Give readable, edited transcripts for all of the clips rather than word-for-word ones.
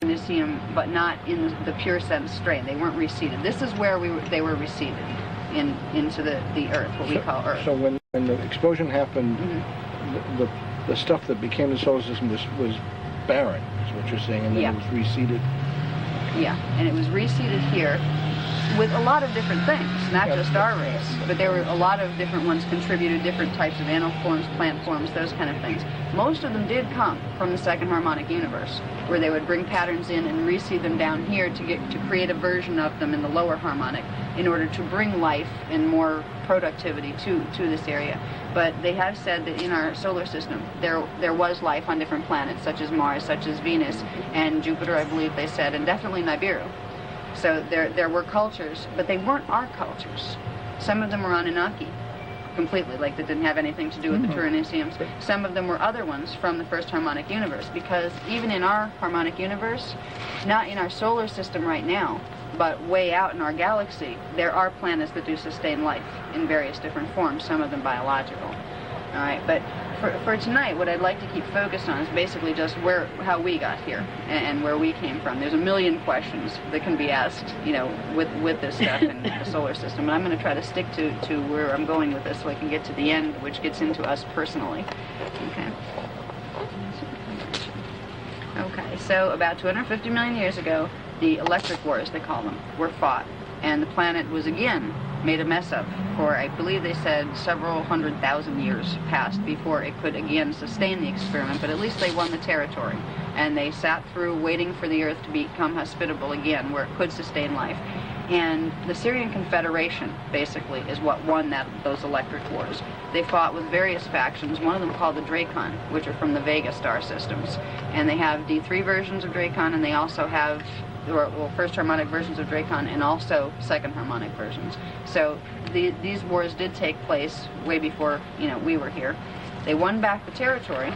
Tyrannissium, but not in the pure sense strain. They weren't reseeded. This is where they were reseeded into the earth, what we call Earth. So when the explosion happened, the stuff that became the solar system was barren, is what you're saying, and then it was reseeded. Yeah, and it was reseeded here with a lot of different things, not just our race, but there were a lot of different ones contributed, different types of animal forms, plant forms, those kind of things. Most of them did come from the second harmonic universe, where they would bring patterns in and reseed them down here to create a version of them in the lower harmonic in order to bring life and more productivity to this area. But they have said that in our solar system there was life on different planets, such as Mars, such as Venus, and Jupiter, I believe they said, and definitely Nibiru. So there were cultures, but they weren't our cultures. Some of them were Anunnaki, completely, like that didn't have anything to do with the Tyrannissiums. Some of them were other ones from the first harmonic universe, because even in our harmonic universe, not in our solar system right now, but way out in our galaxy, there are planets that do sustain life in various different forms, some of them biological. All right, but for tonight, what I'd like to keep focused on is basically just how we got here and where we came from. There's a million questions that can be asked, with this stuff in the solar system, and I'm going to try to stick to where I'm going with this so I can get to the end, which gets into us personally. Okay. Okay, so about 250 million years ago, the electric wars, they call them, were fought, and the planet was again made a mess of for, I believe they said, several 100,000 years passed before it could again sustain the experiment, but at least they won the territory, and they sat through waiting for the Earth to become hospitable again, where it could sustain life. And the Syrian Confederation, basically, is what won those electric wars. They fought with various factions, one of them called the Dracon, which are from the Vega star systems. And they have D3 versions of Dracon, and they also have first harmonic versions of Dracon, and also second harmonic versions. So these wars did take place way before we were here. They won back the territory,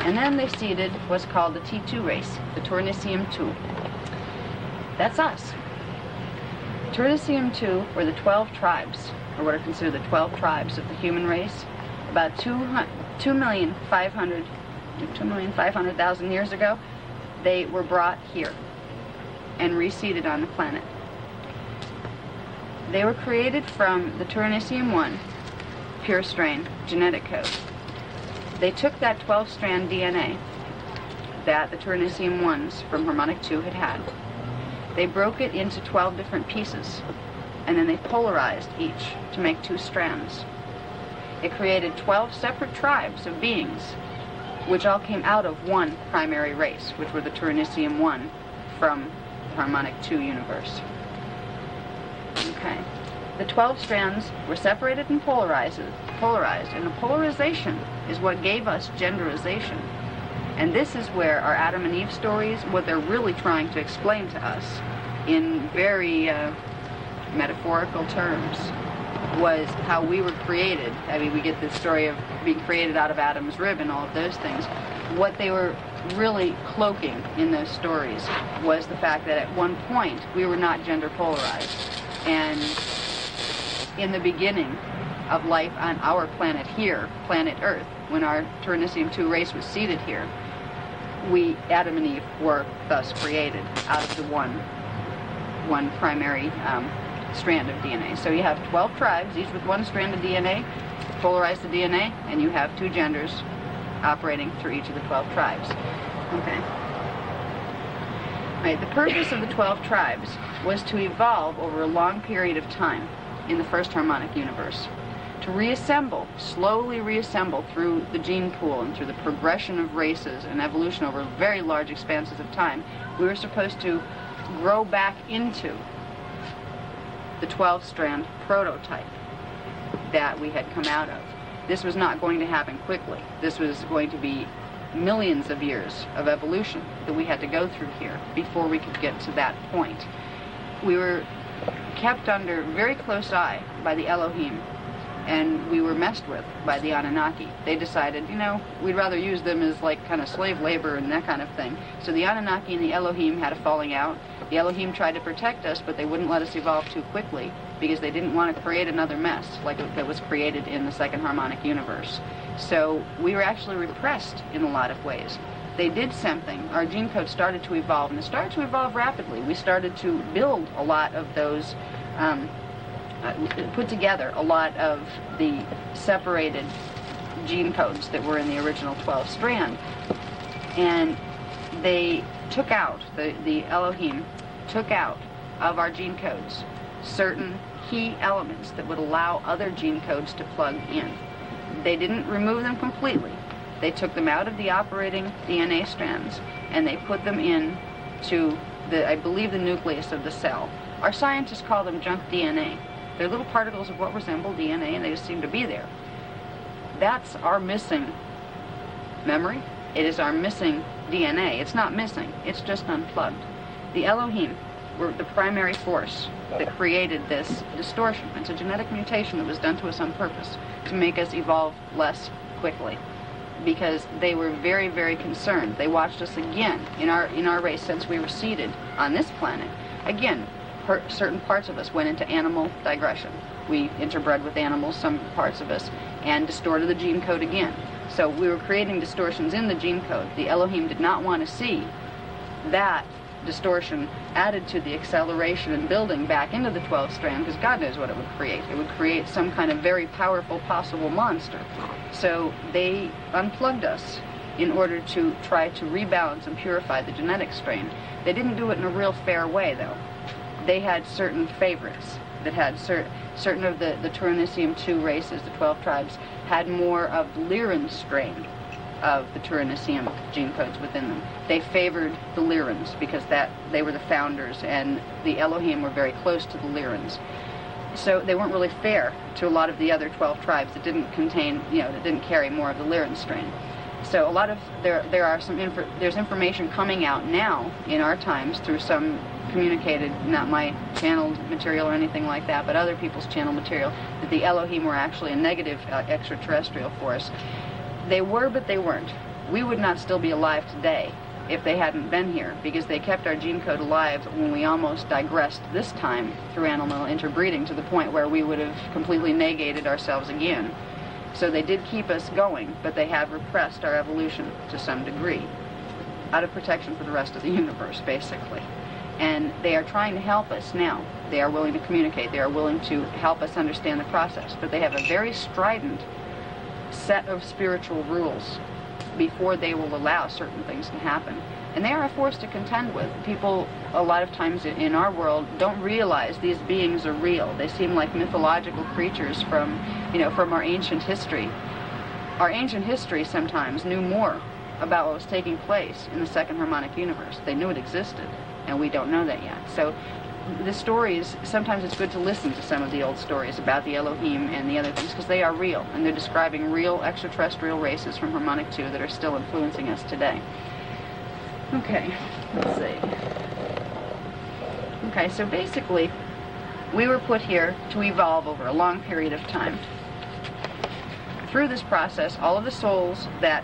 and then they seeded what's called the T2 race, the Tyrannissium 2. That's us. Tyrannissium 2 were the 12 tribes, or what are considered the 12 tribes of the human race. About 2,500,000 years ago, they were brought here and reseeded on the planet. They were created from the Tyrannissium 1 pure strain genetic code. They took that 12-strand DNA that the Tyrannissium 1s from harmonic 2 had. They broke it into 12 different pieces, and then they polarized each to make 2 strands. It created 12 separate tribes of beings, which all came out of one primary race, which were the Tyrannissium 1 from the harmonic 2 universe. Okay. The 12 strands were separated and polarized, and the polarization is what gave us genderization. And this is where our Adam and Eve stories, what they're really trying to explain to us in very metaphorical terms, was how we were created. I mean, we get this story of being created out of Adam's rib and all of those things. What they were really cloaking in those stories was the fact that at one point we were not gender polarized. And in the beginning of life on our planet here, planet Earth, when our Tyrannissium 2 race was seeded here, we, Adam and Eve, were thus created out of the one primary strand of DNA. So you have 12 tribes, each with one strand of DNA, polarize the DNA, and you have 2 genders operating through each of the 12 tribes. Okay. Right, the purpose of the 12 tribes was to evolve over a long period of time in the first harmonic universe, to reassemble, slowly reassemble through the gene pool and through the progression of races and evolution over very large expanses of time. We were supposed to grow back into the 12-strand prototype that we had come out of. This was not going to happen quickly. This was going to be millions of years of evolution that we had to go through here before we could get to that point. We were kept under very close eye by the Elohim, and we were messed with by the Anunnaki. They decided, we'd rather use them as like kind of slave labor and that kind of thing. So the Anunnaki and the Elohim had a falling out. The Elohim tried to protect us, but they wouldn't let us evolve too quickly because they didn't want to create another mess like that was created in the second harmonic universe. So we were actually repressed in a lot of ways. they did something. Our gene code started to evolve, and it started to evolve rapidly. We started to build a lot of those, put together a lot of the separated gene codes that were in the original 12 strand. And they took out, the Elohim took out of our gene codes certain key elements that would allow other gene codes to plug in. They didn't remove them completely. They took them out of the operating DNA strands and they put them in to I believe, the nucleus of the cell. Our scientists call them junk DNA. They're little particles of what resemble DNA, and they just seem to be there. That's our missing memory. It is our missing DNA. It's not missing. It's just unplugged. The Elohim were the primary force that created this distortion. It's a genetic mutation that was done to us on purpose to make us evolve less quickly, because they were very, very concerned. They watched us again in our race since we were seeded on this planet. Again, certain parts of us went into animal digression. We interbred with animals, some parts of us, and distorted the gene code again. So we were creating distortions in the gene code. The Elohim did not want to see that distortion added to the acceleration and building back into the 12th strand, because God knows what it would create. It would create some kind of very powerful possible monster. So they unplugged us in order to try to rebalance and purify the genetic strain. They didn't do it in a real fair way, though. They had certain favorites that had certain of the Turanicium 2 races, the 12 tribes, had more of the Lyran strain of the Turanicium gene codes within them. They favored the Lyrans because they were the founders, and the Elohim were very close to the Lyrans. So they weren't really fair to a lot of the other 12 tribes that didn't contain, that didn't carry more of the Lyran strain. So a lot of there's information coming out now in our times through some communicated, not my channeled material or anything like that, but other people's channel material, that the Elohim were actually a negative extraterrestrial force. They were, but they weren't. We would not still be alive today if they hadn't been here, because they kept our gene code alive when we almost digressed this time through animal interbreeding to the point where we would have completely negated ourselves again. So they did keep us going, but they have repressed our evolution to some degree, out of protection for the rest of the universe, basically. And they are trying to help us now. They are willing to communicate. They are willing to help us understand the process. But they have a very strident set of spiritual rules before they will allow certain things to happen. And they are a force to contend with. People, a lot of times in our world, don't realize these beings are real. They seem like mythological creatures from our ancient history. Our ancient history sometimes knew more about what was taking place in the second harmonic universe. They knew it existed, and we don't know that yet. So the stories, sometimes it's good to listen to some of the old stories about the Elohim and the other things, because they are real, and they're describing real extraterrestrial races from Harmonic 2 that are still influencing us today. Okay, let's see. Okay, so basically, we were put here to evolve over a long period of time. Through this process, all of the souls that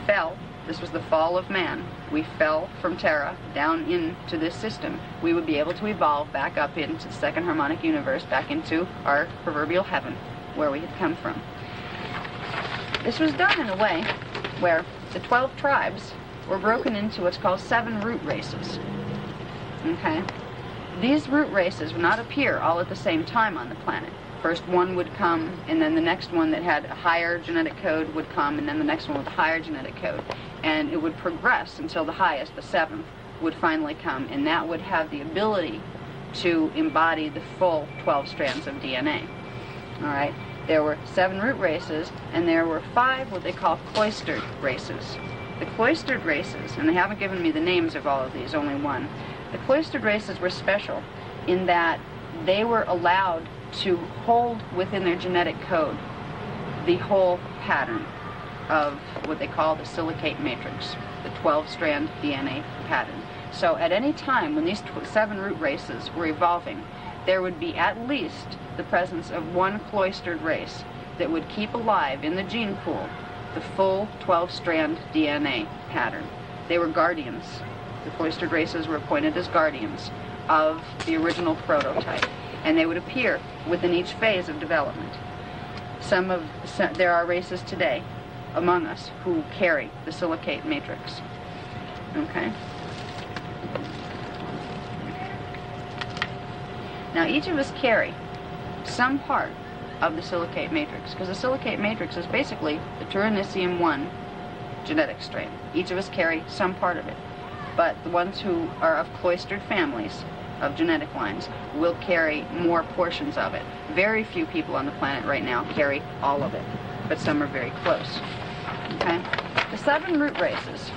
fell, this was the fall of man, we fell from Terra down into this system, we would be able to evolve back up into the second harmonic universe, back into our proverbial heaven, where we had come from. This was done in a way where the 12 tribes were broken into what's called 7 root races. Okay? These root races would not appear all at the same time on the planet. First one would come, and then the next one that had a higher genetic code would come, and then the next one with a higher genetic code. And it would progress until the highest, the 7th, would finally come, and that would have the ability to embody the full 12 strands of DNA. All right? There were 7 root races, and there were 5 what they call cloistered races. The cloistered races, and they haven't given me the names of all of these, only one. The cloistered races were special in that they were allowed to hold within their genetic code the whole pattern of what they call the silicate matrix, the 12-strand DNA pattern. So at any time when these 7 root races were evolving, there would be at least the presence of one cloistered race that would keep alive in the gene pool the full 12-strand DNA pattern. They were guardians. The cloistered races were appointed as guardians of the original prototype, and they would appear within each phase of development. There are races today among us who carry the silicate matrix. Okay? Now, each of us carry some part of the silicate matrix, because the silicate matrix is basically the Turinicium 1 genetic strain. Each of us carry some part of it. But the ones who are of cloistered families, of genetic lines, will carry more portions of it. Very few people on the planet right now carry all of it, but some are very close. Okay? The 7 root races.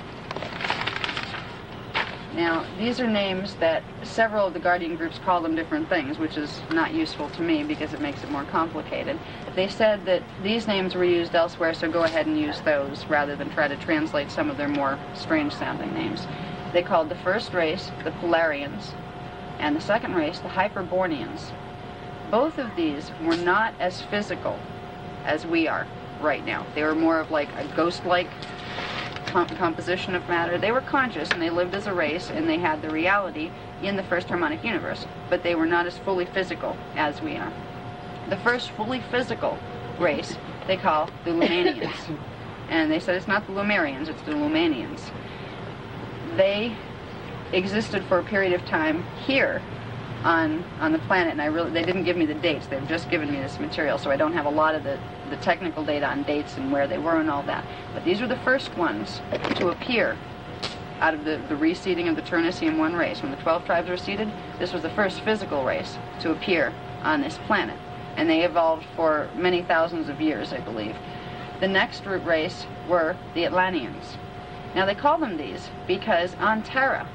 Now, these are names that several of the Guardian groups call them different things, which is not useful to me because it makes it more complicated. They said that these names were used elsewhere, so go ahead and use those rather than try to translate some of their more strange-sounding names. They called the first race the Polarians, and the second race the Hyperbornians. Both of these were not as physical as we are right now. They were more of like a ghost-like composition of matter. They were conscious and they lived as a race and they had the reality in the first harmonic universe, but they were not as fully physical as we are. The first fully physical race they call the Lumanians, and they said it's not the Lumerians, it's the Lumanians. They existed for a period of time here on the planet, and they didn't give me the dates. They've just given me this material, so I don't have a lot of the technical data on dates and where they were and all that. But these were the first ones to appear out of the reseeding of the Turinicium 1 race. When the 12 tribes were seeded, this was the first physical race to appear on this planet. And they evolved for many thousands of years, I believe. The next root race were the Atlanteans. Now they call them these because on Terra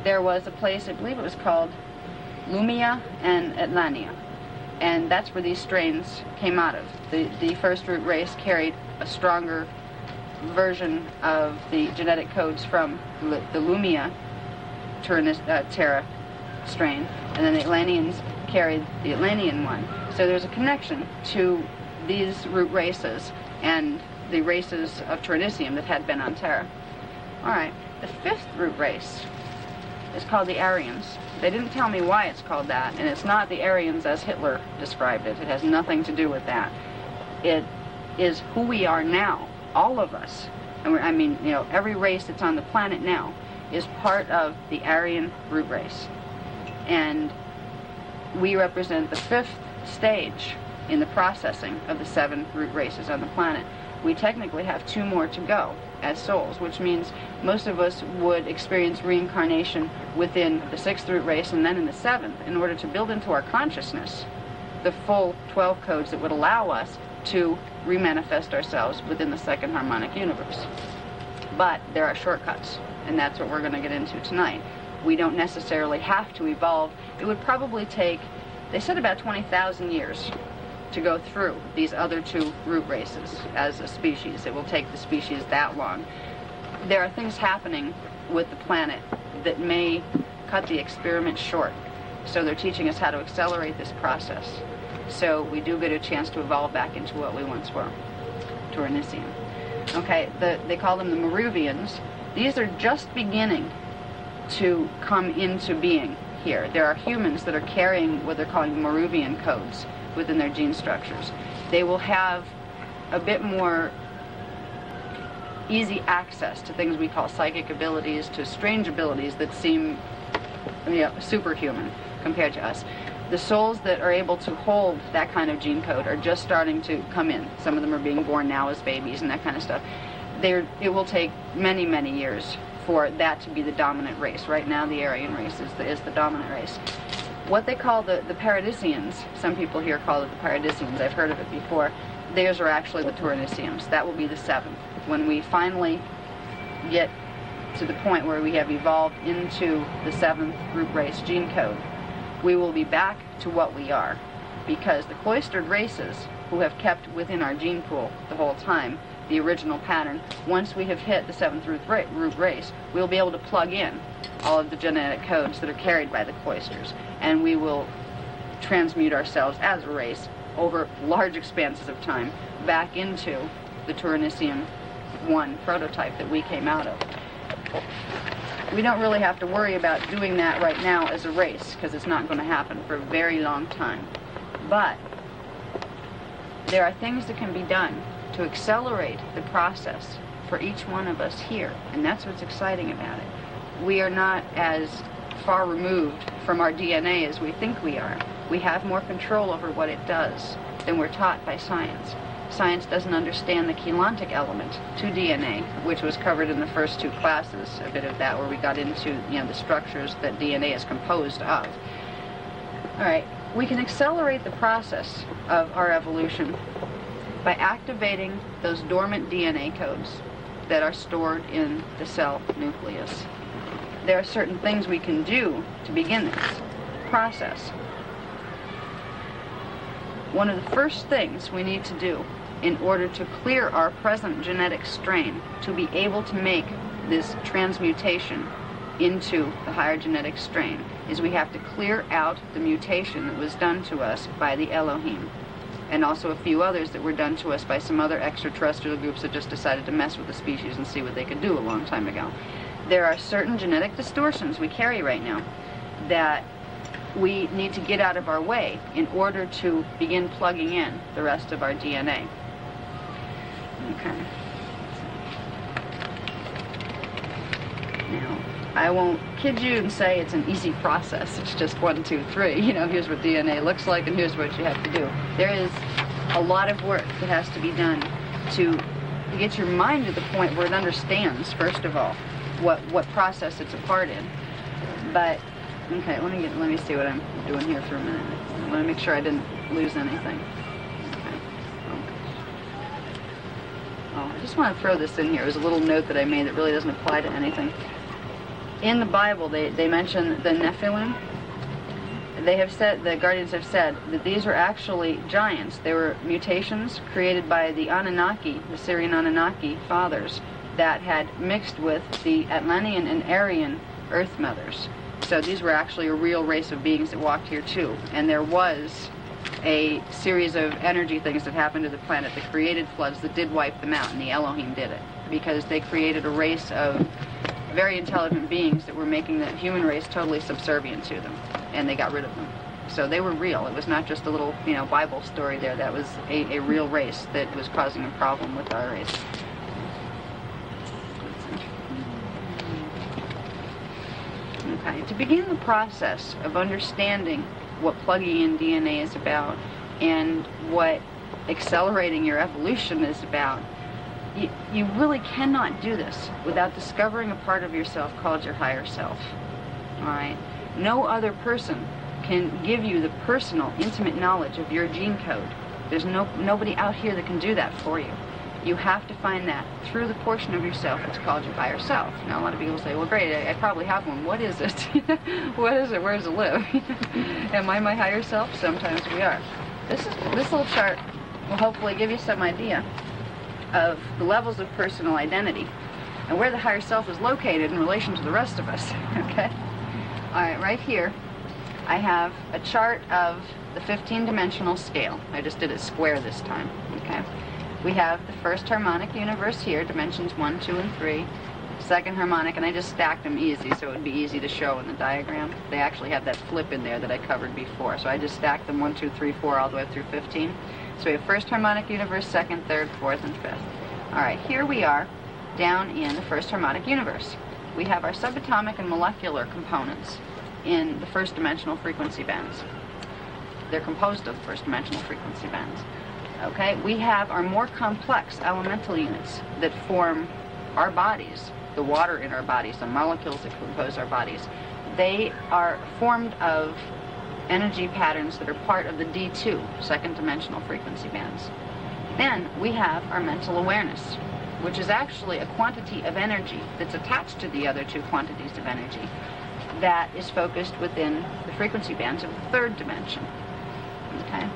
there was a place, I believe it was called Lumia and Atlantia, and that's where these strains came out of. The first root race carried a stronger version of the genetic codes from the Lumia Terra strain, and then the Atlanteans carried the Atlantean one. So there's a connection to these root races and the races of Turinicium that had been on Terra. Alright, the 5th root race is called the Aryans. They didn't tell me why it's called that, and it's not the Aryans as Hitler described it. It has nothing to do with that. It is who we are now, all of us. And I mean, you know, every race that's on the planet now is part of the Aryan root race. And we represent the 5th stage in the processing of the 7 root races on the planet. We technically have 2 more to go as souls, which means most of us would experience reincarnation within the 6th root race and then in the 7th in order to build into our consciousness the full 12 codes that would allow us to remanifest ourselves within the 2nd harmonic universe. But there are shortcuts, and that's what we're going to get into tonight. We don't necessarily have to evolve. It would probably take, they said, about 20,000 years to go through these other 2 root races as a species. It will take the species that long. There are things happening with the planet that may cut the experiment short. So they're teaching us how to accelerate this process. So we do get a chance to evolve back into what we once were, Turinicium. Okay, they call them the Maruvians. These are just beginning to come into being here. There are humans that are carrying what they're calling Maruvian codes within their gene structures. They will have a bit more easy access to things we call psychic abilities, to strange abilities that seem, you know, superhuman compared to us. The souls that are able to hold that kind of gene code are just starting to come in. Some of them are being born now as babies and that kind of stuff. It will take many, many years for that to be the dominant race. Right now the Aryan race is the dominant race. What they call the Paradisians, some people here call it the Paradisians, I've heard of it before, theirs are actually the Turiniciums. That will be the 7th. When we finally get to the point where we have evolved into the 7th root race gene code, we will be back to what we are. Because the cloistered races, who have kept within our gene pool the whole time, the original pattern, once we have hit the 7th root race, we'll be able to plug in all of the genetic codes that are carried by the cloisters, and we will transmute ourselves as a race over large expanses of time back into the Turinicium 1 prototype that we came out of. We don't really have to worry about doing that right now as a race, because it's not going to happen for a very long time. But there are things that can be done to accelerate the process for each one of us here, and that's what's exciting about it. We are not as far removed from our DNA as we think we are. We have more control over what it does than we're taught by science. Science doesn't understand the chelantic element to DNA, which was covered in the first 2 classes, a bit of that, where we got into, the structures that DNA is composed of. All right, we can accelerate the process of our evolution by activating those dormant DNA codes that are stored in the cell nucleus. There are certain things we can do to begin this process. One of the first things we need to do in order to clear our present genetic strain, to be able to make this transmutation into the higher genetic strain, is we have to clear out the mutation that was done to us by the Elohim, and also a few others that were done to us by some other extraterrestrial groups that just decided to mess with the species and see what they could do a long time ago. There are certain genetic distortions we carry right now that we need to get out of our way in order to begin plugging in the rest of our DNA. Okay. Now, I won't kid you and say it's an easy process. It's just 1, 2, 3. Here's what DNA looks like and here's what you have to do. There is a lot of work that has to be done to get your mind to the point where it understands, first of all, what process it's a part in. But, okay, let me see what I'm doing here for a minute. I want to make sure I didn't lose anything. I just want to throw this in here. It was a little note that I made that really doesn't apply to anything. In the Bible, they mention the Nephilim. They have said, the Guardians have said, that these were actually giants. They were mutations created by the Anunnaki, the Syrian Anunnaki fathers, that had mixed with the Atlantean and Aryan Earth mothers. So these were actually a real race of beings that walked here too. And there was a series of energy things that happened to the planet that created floods that did wipe them out, and the Elohim did it, because they created a race of very intelligent beings that were making the human race totally subservient to them, and they got rid of them. So they were real. It was not just a little, Bible story there. That was a real race that was causing a problem with our race. Okay, to begin the process of understanding what plugging in DNA is about and what accelerating your evolution is about, you really cannot do this without discovering a part of yourself called your higher self. All right? No other person can give you the personal, intimate knowledge of your gene code. There's nobody out here that can do that for you. You have to find that through the portion of yourself that's called your higher self. Now, a lot of people say, well, great, I probably have one. What is it? What is it? Where does it live? Am I my higher self? Sometimes we are. This little chart will hopefully give you some idea of the levels of personal identity and where the higher self is located in relation to the rest of us. Okay? All right, right here, I have a chart of the 15-dimensional scale. I just did it square this time. Okay? We have the first harmonic universe here, dimensions 1, 2, and 3. Second harmonic, and I just stacked them easy so it would be easy to show in the diagram. They actually have that flip in there that I covered before. So I just stacked them 1, 2, 3, 4 all the way through 15. So we have first harmonic universe, second, third, fourth, and fifth. All right, here we are down in the first harmonic universe. We have our subatomic and molecular components in the first dimensional frequency bands. They're composed of the first dimensional frequency bands. Okay, we have our more complex elemental units that form our bodies, the water in our bodies, the molecules that compose our bodies. They are formed of energy patterns that are part of the D2, second dimensional frequency bands. Then we have our mental awareness, which is actually a quantity of energy that's attached to the other 2 quantities of energy that is focused within the frequency bands of the third dimension. Okay?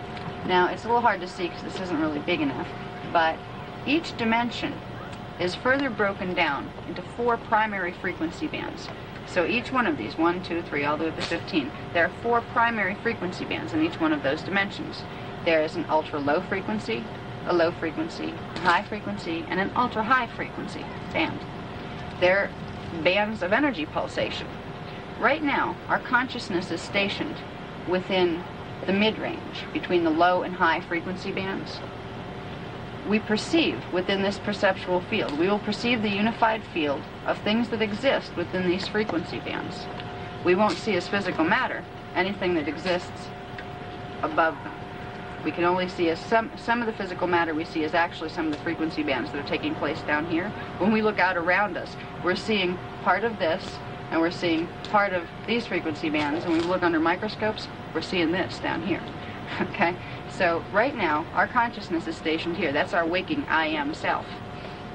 Now, it's a little hard to see because this isn't really big enough, but each dimension is further broken down into 4 primary frequency bands. So each one of these, 1, 2, 3, all the way up to 15, there are 4 primary frequency bands in each one of those dimensions. There is an ultra-low frequency, a low frequency, a high frequency, and an ultra-high frequency band. They're bands of energy pulsation. Right now, our consciousness is stationed within the mid-range, between the low and high frequency bands. we perceive within this perceptual field. We will perceive the unified field of things that exist within these frequency bands. We won't see as physical matter anything that exists above them. We can only see as some of the physical matter we see is actually some of the frequency bands that are taking place down here. When we look out around us, we're seeing part of this, and we're seeing part of these frequency bands, and when we look under microscopes, we're seeing this down here. Okay? So right now, our consciousness is stationed here. That's our waking I am self.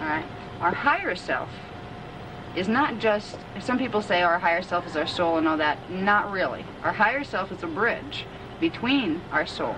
All right? Our higher self is not just, some people say our higher self is our soul and all that. Not really. Our higher self is a bridge between our soul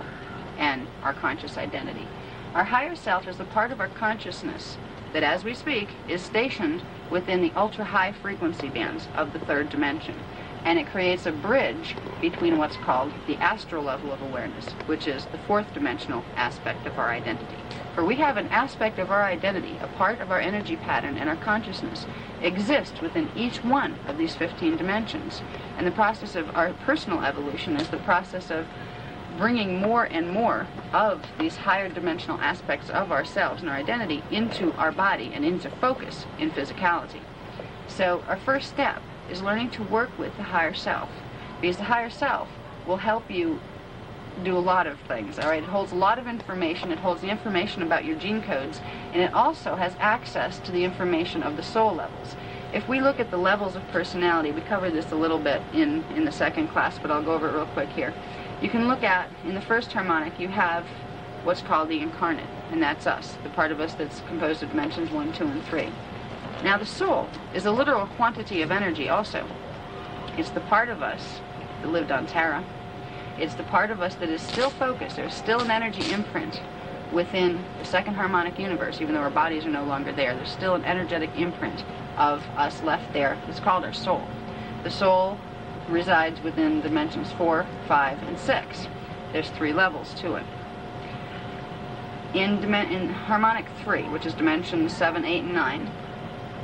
and our conscious identity. Our higher self is the part of our consciousness that, as we speak, is stationed within the ultra-high frequency bands of the third dimension. And it creates a bridge between what's called the astral level of awareness, which is the fourth dimensional aspect of our identity. For we have an aspect of our identity, a part of our energy pattern and our consciousness exists within each one of these 15 dimensions. And the process of our personal evolution is the process of bringing more and more of these higher dimensional aspects of ourselves and our identity into our body and into focus in physicality. So our first step is learning to work with the higher self, because the higher self will help you do a lot of things. All right, it holds a lot of information. It holds the information about your gene codes, and it also has access to the information of the soul levels. If we look at the levels of personality, we covered this a little bit in the second class, but I'll go over it real quick here. You can look at, in the first harmonic, you have what's called the incarnate, and that's us, the part of us that's composed of dimensions 1, 2, and 3. Now the soul is a literal quantity of energy also. It's the part of us that lived on Terra. It's the part of us that is still focused. There's still an energy imprint within the second harmonic universe, even though our bodies are no longer there. There's still an energetic imprint of us left there. It's called our soul. The soul resides within dimensions 4, 5, and 6. There's 3 levels to it. In harmonic 3, which is dimensions 7, 8, and 9,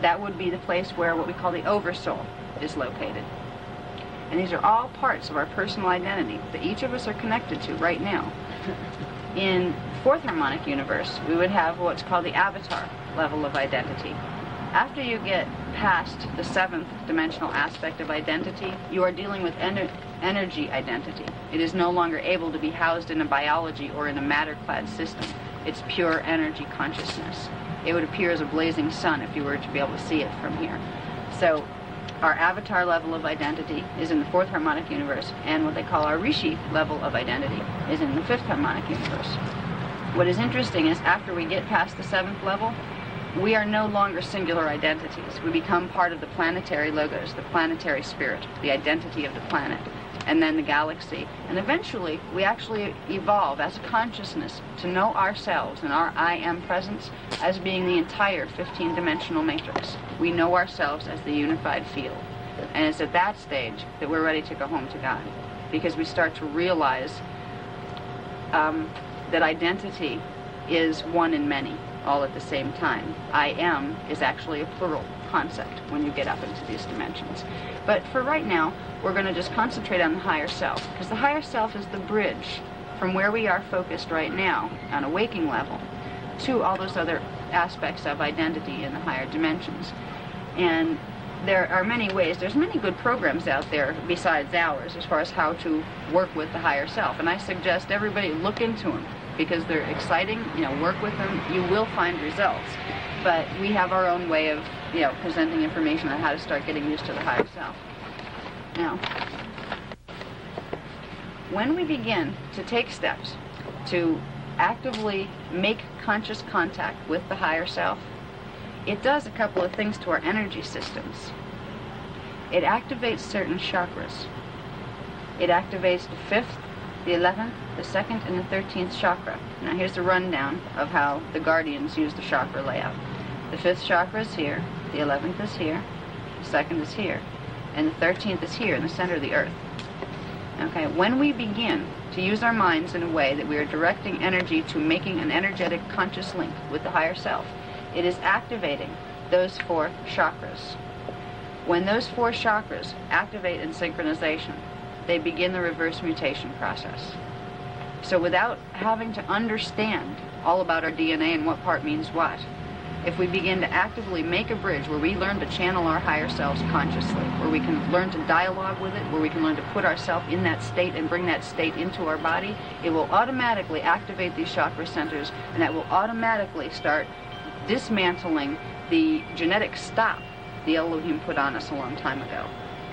that would be the place where what we call the oversoul is located. And these are all parts of our personal identity that each of us are connected to right now. In fourth harmonic universe, we would have what's called the avatar level of identity. After you get past the 7th dimensional aspect of identity, you are dealing with energy identity. It is no longer able to be housed in a biology or in a matter-clad system. It's pure energy consciousness. It would appear as a blazing sun if you were to be able to see it from here. So our avatar level of identity is in the 4th harmonic universe, and what they call our rishi level of identity is in the 5th harmonic universe. What is interesting is after we get past the 7th level, we are no longer singular identities. We become part of the planetary logos, the planetary spirit, the identity of the planet, and then the galaxy. And eventually, we actually evolve as a consciousness to know ourselves and our I am presence as being the entire 15-dimensional matrix. We know ourselves as the unified field. And it's at that stage that we're ready to go home to God, because we start to realize that identity is one in many, all at the same time. I am is actually a plural concept when you get up into these dimensions. But for right now, we're going to just concentrate on the higher self, because the higher self is the bridge from where we are focused right now on a waking level to all those other aspects of identity in the higher dimensions. And there are many ways, there's many good programs out there besides ours as far as how to work with the higher self. And I suggest everybody look into them, because they're exciting, work with them, you will find results. But we have our own way of, presenting information on how to start getting used to the higher self. Now, when we begin to take steps to actively make conscious contact with the higher self, it does a couple of things to our energy systems. It activates certain chakras. It activates the 5th, the 11th, the 2nd, and the 13th chakra. Now here's a rundown of how the guardians use the chakra layout. The 5th chakra is here, the 11th is here, the 2nd is here, and the 13th is here in the center of the earth. Okay, when we begin to use our minds in a way that we are directing energy to making an energetic conscious link with the higher self, it is activating those 4 chakras. When those 4 chakras activate in synchronization, they begin the reverse mutation process. So without having to understand all about our DNA and what part means what, if we begin to actively make a bridge where we learn to channel our higher selves consciously, where we can learn to dialogue with it, where we can learn to put ourselves in that state and bring that state into our body, it will automatically activate these chakra centers, and that will automatically start dismantling the genetic stop the Elohim put on us a long time ago,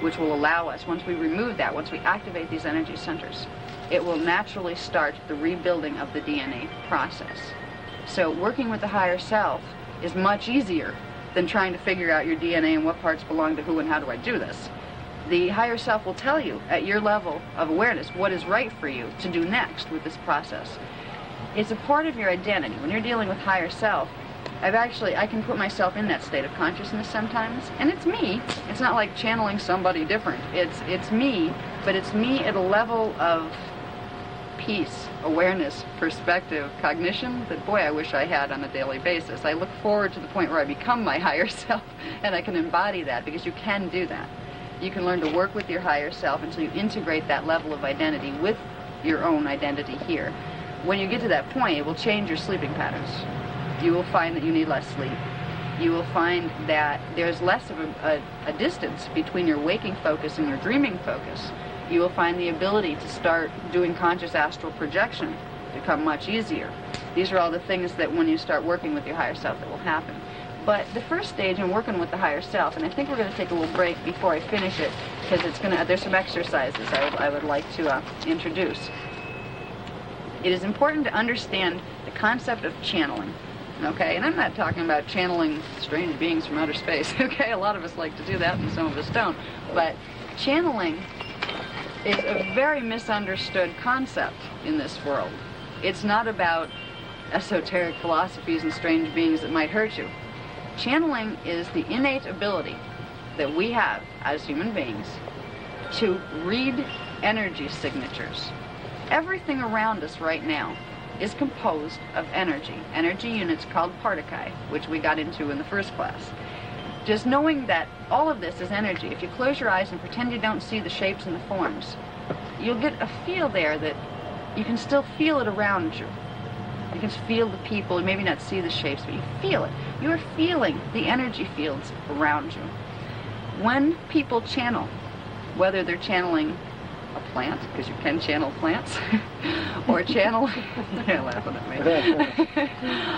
which will allow us, once we remove that, once we activate these energy centers, it will naturally start the rebuilding of the DNA process. So working with the higher self is much easier than trying to figure out your DNA and what parts belong to who and how do I do this. The higher self will tell you at your level of awareness what is right for you to do next with this process. It's a part of your identity. When you're dealing with higher self, I can put myself in that state of consciousness sometimes, and it's me. It's not like channeling somebody different. It's me, but it's me at a level of peace, awareness, perspective, cognition that, boy, I wish I had on a daily basis. I look forward to the point where I become my higher self and I can embody that, because you can do that. You can learn to work with your higher self until you integrate that level of identity with your own identity here. When you get to that point, it will change your sleeping patterns. You will find that you need less sleep. You will find that there's less of a distance between your waking focus and your dreaming focus. You will find the ability to start doing conscious astral projection become much easier. These are all the things that when you start working with your higher self that will happen. But the first stage in working with the higher self, and I think we're going to take a little break before I finish it, because there's some exercises I would like to introduce. It is important to understand the concept of channeling. Okay, and I'm not talking about channeling strange beings from outer space, okay? A lot of us like to do that and some of us don't. But channeling is a very misunderstood concept in this world. It's not about esoteric philosophies and strange beings that might hurt you. Channeling is the innate ability that we have as human beings to read energy signatures. Everything around us right now is composed of energy units called particle, which we got into in the first class. Just knowing that all of this is energy, if you close your eyes and pretend you don't see the shapes and the forms, you'll get a feel there that you can still feel it around you. You can feel the people, maybe not see the shapes, but you feel it. You are feeling the energy fields around you. When people channel, whether they're channeling a plant, because you can channel plants, or channel, you're laughing at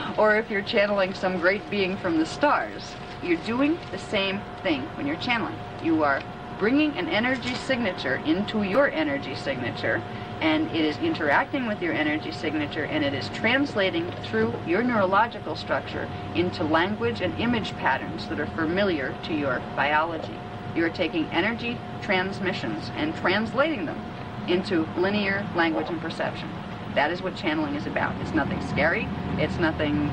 me, or if you're channeling some great being from the stars, you're doing the same thing when you're channeling. You are bringing an energy signature into your energy signature, and it is interacting with your energy signature, and it is translating through your neurological structure into language and image patterns that are familiar to your biology. You are taking energy transmissions and translating them into linear language and perception. That is what channeling is about. It's nothing scary. It's nothing,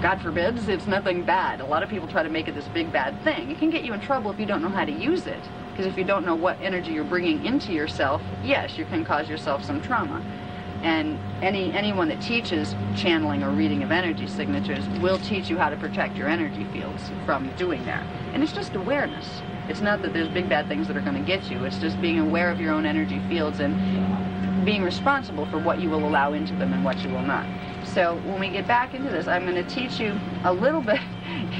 God forbids, it's nothing bad. A lot of people try to make it this big bad thing. It can get you in trouble if you don't know how to use it. Because if you don't know what energy you're bringing into yourself, yes, you can cause yourself some trauma. And anyone that teaches channeling or reading of energy signatures will teach you how to protect your energy fields from doing that. And it's just awareness. It's not that there's big bad things that are going to get you. It's just being aware of your own energy fields and being responsible for what you will allow into them and what you will not. So when we get back into this, I'm going to teach you a little bit.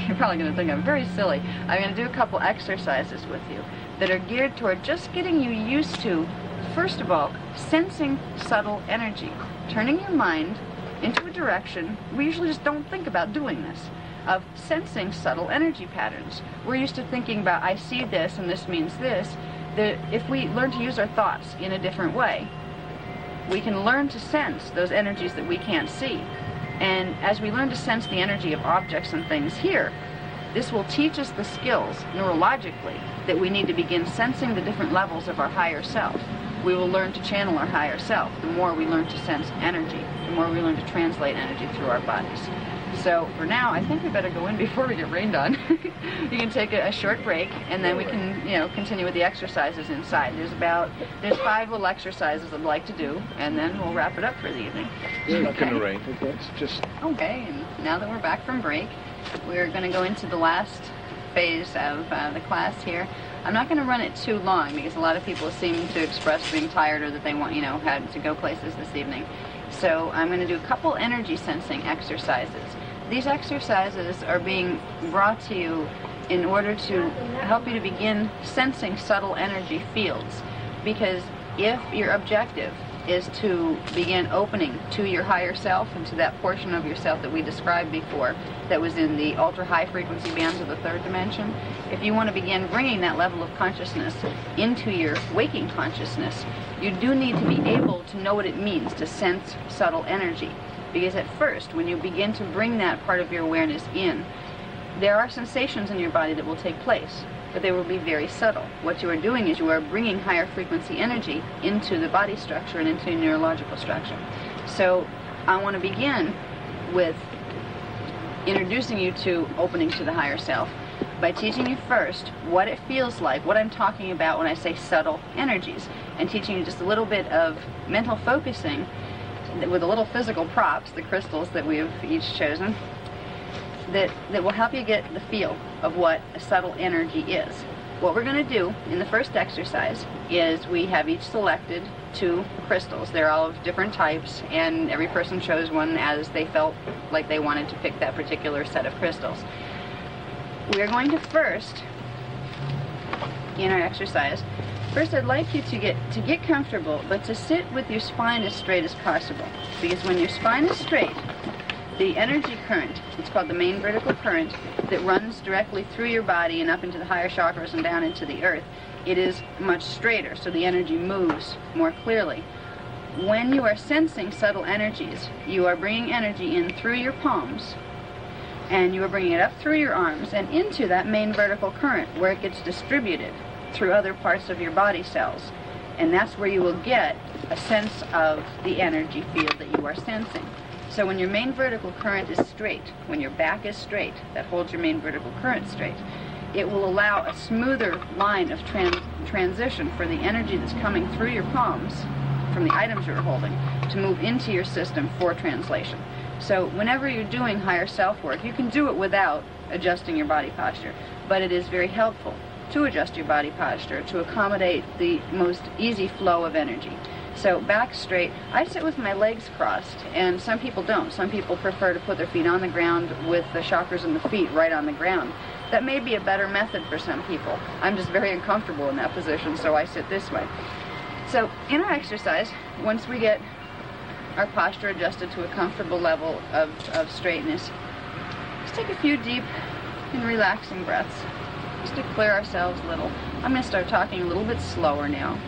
You're probably going to think I'm very silly. I'm going to do a couple exercises with you that are geared toward just getting you used to, first of all, sensing subtle energy, turning your mind into a direction. We usually just don't think about doing this, of sensing subtle energy patterns. We're used to thinking about, I see this and this means this. If we learn to use our thoughts in a different way, we can learn to sense those energies that we can't see. And as we learn to sense the energy of objects and things here, this will teach us the skills neurologically that we need to begin sensing the different levels of our higher self. We will learn to channel our higher self. The more we learn to sense energy, the more we learn to translate energy through our bodies. So for now, I think we better go in before we get rained on. You can take a short break, and then we can, continue with the exercises inside. There's 5 little exercises I'd like to do, and then we'll wrap it up for the evening. It's not going to rain. It's just... Okay, and now that we're back from break, we're going to go into the last phase of the class here. I'm not going to run it too long because a lot of people seem to express being tired or that they want, had to go places this evening. So I'm going to do a couple energy sensing exercises. These exercises are being brought to you in order to help you to begin sensing subtle energy fields, because if your objective is to begin opening to your higher self and to that portion of yourself that we described before that was in the ultra-high frequency bands of the third dimension, if you want to begin bringing that level of consciousness into your waking consciousness, you do need to be able to know what it means to sense subtle energy. Because at first, when you begin to bring that part of your awareness in, there are sensations in your body that will take place, but they will be very subtle. What you are doing is you are bringing higher frequency energy into the body structure and into your neurological structure. So I want to begin with introducing you to opening to the higher self by teaching you first what it feels like, what I'm talking about when I say subtle energies, and teaching you just a little bit of mental focusing with the little physical props, the crystals that we have each chosen, that will help you get the feel of what a subtle energy is. What we're going to do in the first exercise is we have each selected 2 crystals. They're all of different types, and every person chose one as they felt like they wanted to pick that particular set of crystals. We are going to first, in our exercise, first I'd like you to get comfortable, but to sit with your spine as straight as possible. Because when your spine is straight, the energy current, it's called the main vertical current, that runs directly through your body and up into the higher chakras and down into the earth, it is much straighter, so the energy moves more clearly. When you are sensing subtle energies, you are bringing energy in through your palms, and you are bringing it up through your arms and into that main vertical current where it gets distributed through other parts of your body cells. And that's where you will get a sense of the energy field that you are sensing. So when your main vertical current is straight, when your back is straight, that holds your main vertical current straight, it will allow a smoother line of transition for the energy that's coming through your palms from the items you're holding to move into your system for translation. So whenever you're doing higher self work, you can do it without adjusting your body posture, but it is very helpful to adjust your body posture to accommodate the most easy flow of energy. So back straight, I sit with my legs crossed, and some people don't. Some people prefer to put their feet on the ground with the chakras in the feet right on the ground. That may be a better method for some people. I'm just very uncomfortable in that position, so I sit this way. So in our exercise, once we get our posture adjusted to a comfortable level of straightness, just take a few deep and relaxing breaths, just to clear ourselves a little. I'm going to start talking a little bit slower now,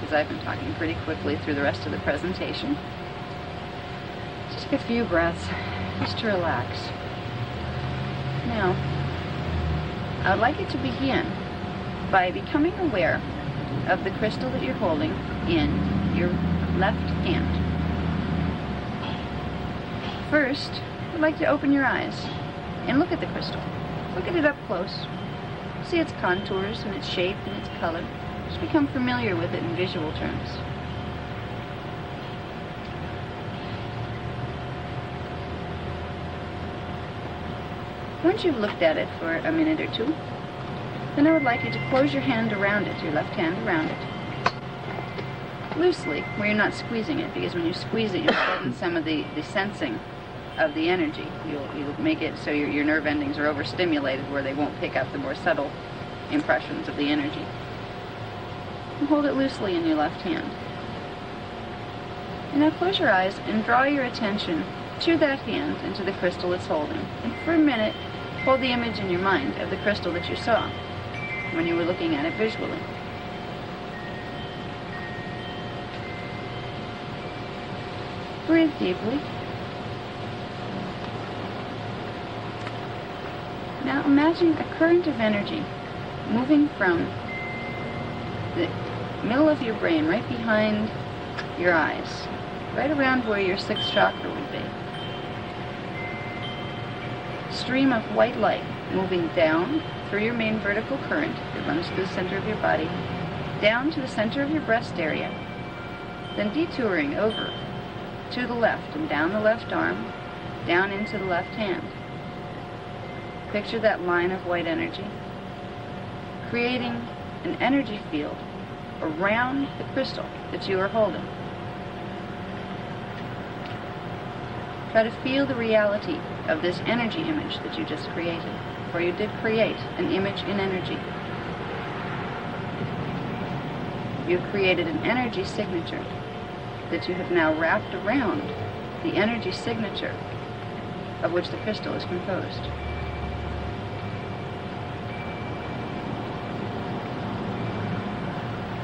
because I've been talking pretty quickly through the rest of the presentation. Just take a few breaths, just to relax. Now, I would like you to begin by becoming aware of the crystal that you're holding in your left hand. First, I'd like to open your eyes and look at the crystal. Look at it up close. See its contours and its shape and its color. Just become familiar with it in visual terms. Once you've looked at it for a minute or two, then I would like you to close your hand around it, your left hand around it, loosely, where you're not squeezing it, because when you squeeze it, you'll shorten some of the sensing of the energy. You'll make it so your nerve endings are overstimulated where they won't pick up the more subtle impressions of the energy. And hold it loosely in your left hand. And now close your eyes and draw your attention to that hand and to the crystal it's holding. And for a minute, hold the image in your mind of the crystal that you saw when you were looking at it visually. Breathe deeply. Now imagine a current of energy moving from the middle of your brain, right behind your eyes, right around where your sixth chakra would be. Stream of white light moving down through your main vertical current that runs through the center of your body, down to the center of your breast area, then detouring over to the left and down the left arm, down into the left hand. Picture that line of white energy, creating an energy field around the crystal that you are holding. Try to feel the reality of this energy image that you just created, for you did create an image in energy. You've created an energy signature that you have now wrapped around the energy signature of which the crystal is composed.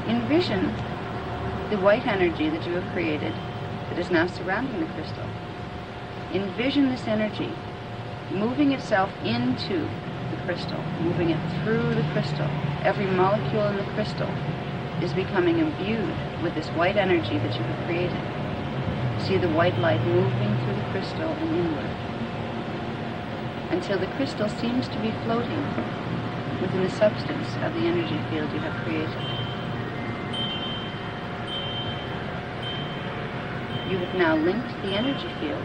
Envision the white energy that you have created that is now surrounding the crystal. Envision this energy moving itself into the crystal, moving it through the crystal. Every molecule in the crystal is becoming imbued with this white energy that you have created. See the white light moving through the crystal and inward, until the crystal seems to be floating within the substance of the energy field you have created. You have now linked the energy field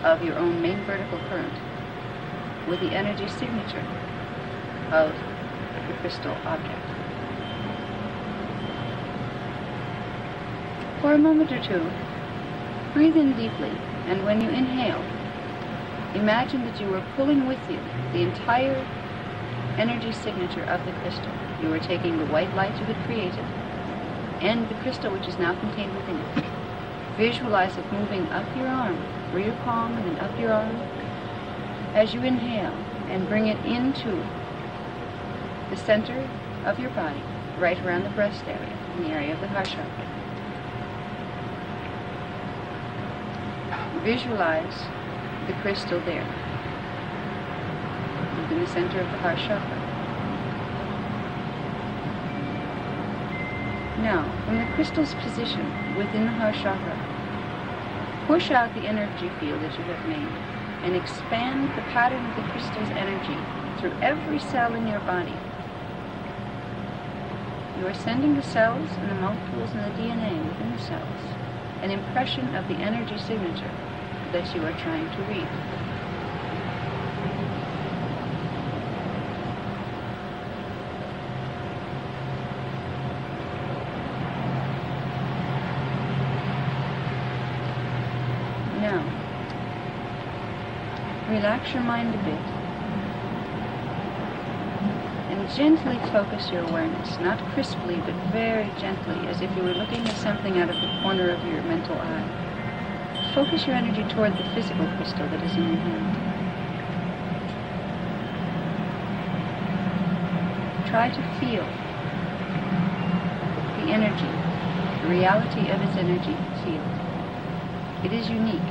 of your own main vertical current with the energy signature of the crystal object. For a moment or two, breathe in deeply, and when you inhale, imagine that you are pulling with you the entire energy signature of the crystal. You are taking the white light you had created and the crystal which is now contained within it. Visualize it moving up your arm, through your palm and then up your arm as you inhale, and bring it into the center of your body, right around the breast area, in the area of the heart chakra. Visualize the crystal there, within the center of the heart chakra. Now, from the crystal's position within the heart chakra, push out the energy field that you have made and expand the pattern of the crystal's energy through every cell in your body. You are sending the cells and the molecules and the DNA within the cells an impression of the energy signature that you are trying to read. Now, relax your mind a bit and gently focus your awareness, not crisply but very gently, as if you were looking at something out of the corner of your mental eye. Focus your energy toward the physical crystal that is in your hand. Try to feel the energy, the reality of its energy field. It is unique.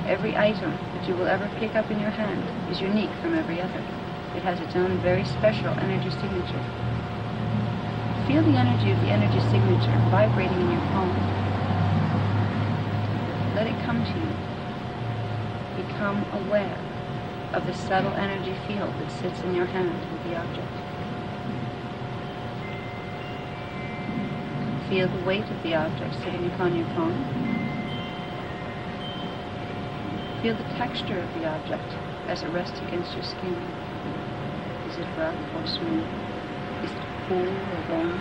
Every item that you will ever pick up in your hand is unique from every other. It has its own very special energy signature. Feel the energy of the energy signature vibrating in your palm. Let it come to you. Become aware of the subtle energy field that sits in your hand with the object. Feel the weight of the object sitting upon your palm. Feel the texture of the object as it rests against your skin. Is it rough or smooth? Is it cool or warm?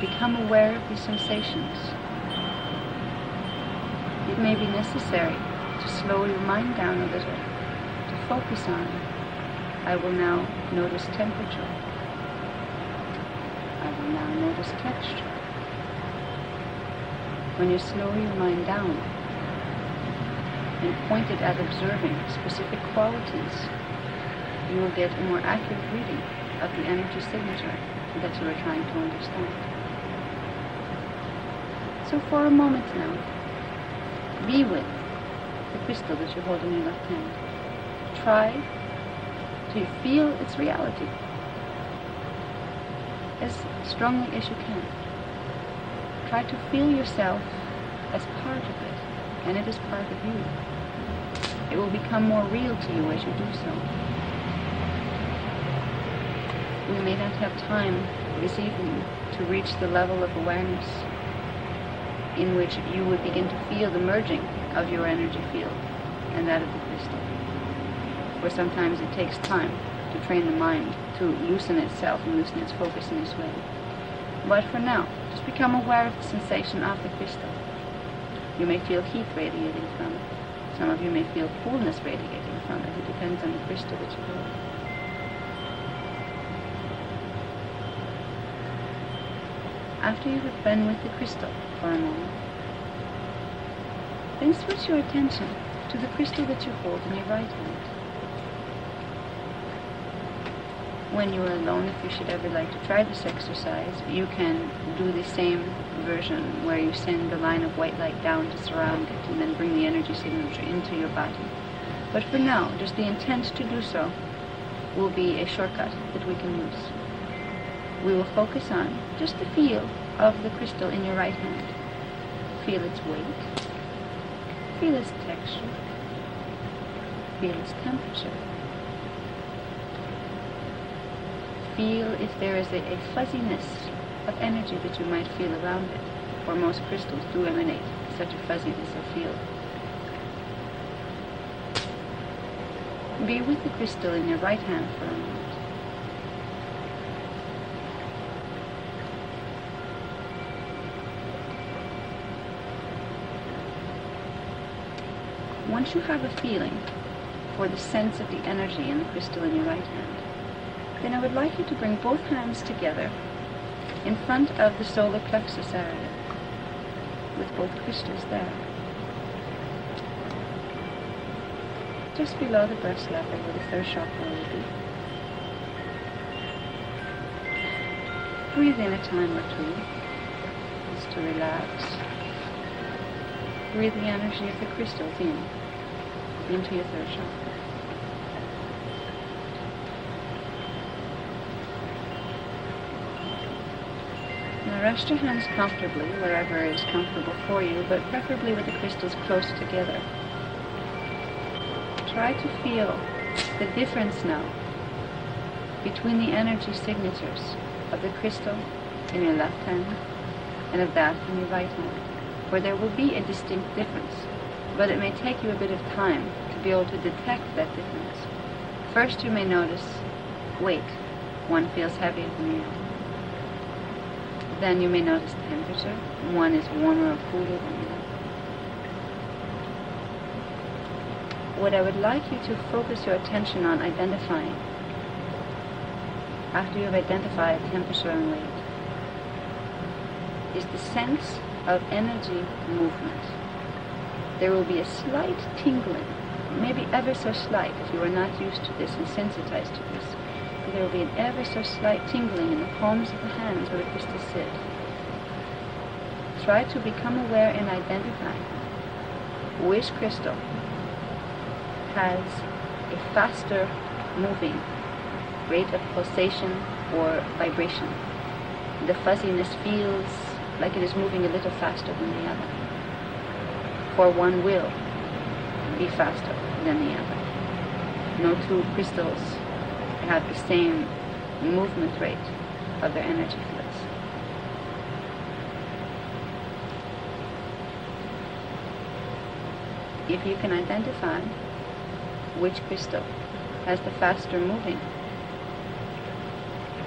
Become aware of these sensations. It may be necessary to slow your mind down a little, to focus on, I will now notice temperature. I will now notice texture. When you slow your mind down and point it at observing specific qualities, you will get a more accurate reading of the energy signature that you are trying to understand. So for a moment now, be with the crystal that you hold in your left hand. Try to feel its reality as strongly as you can. Try to feel yourself as part of it, and it is part of you. It will become more real to you as you do so. We may not have time this evening to reach the level of awareness in which you would begin to feel the merging of your energy field and that of the crystal. For sometimes it takes time to train the mind to loosen itself and loosen its focus in this way. But for now, just become aware of the sensation of the crystal. You may feel heat radiating from it. Some of you may feel coolness radiating from it. It depends on the crystal that you hold. After you have been with the crystal for a moment, then switch your attention to the crystal that you hold in your right hand. When you are alone, if you should ever like to try this exercise, you can do the same version where you send the line of white light down to surround it and then bring the energy signature into your body. But for now, just the intent to do so will be a shortcut that we can use. We will focus on just the feel of the crystal in your right hand. Feel its weight. Feel its texture. Feel its temperature. Feel if there is a fuzziness of energy that you might feel around it, for most crystals do emanate such a fuzziness of field. Be with the crystal in your right hand for a moment. Once you have a feeling for the sense of the energy in the crystal in your right hand, then I would like you to bring both hands together in front of the solar plexus area with both crystals there. Just below the breast level where the third chakra will be. Breathe in a time or two, just to relax. Breathe the energy of the crystals into your third chakra. Now rest your hands comfortably, wherever is comfortable for you, but preferably with the crystals close together. Try to feel the difference now between the energy signatures of the crystal in your left hand and of that in your right hand, where there will be a distinct difference, but it may take you a bit of time to be able to detect that difference. First you may notice weight. One feels heavier than the other. Then you may notice temperature. One is warmer or cooler than the other. What I would like you to focus your attention on identifying, after you have identified temperature and weight, is the sense of energy movement. There will be a slight tingling, maybe ever so slight if you are not used to this and sensitized to this. There will be an ever so slight tingling in the palms of the hands where the crystals sit. Try to become aware and identify which crystal has a faster moving rate of pulsation or vibration. The fuzziness feels like it is moving a little faster than the other. For one will be faster than the other. No two crystals have the same movement rate of their energy fields. If you can identify which crystal has the faster moving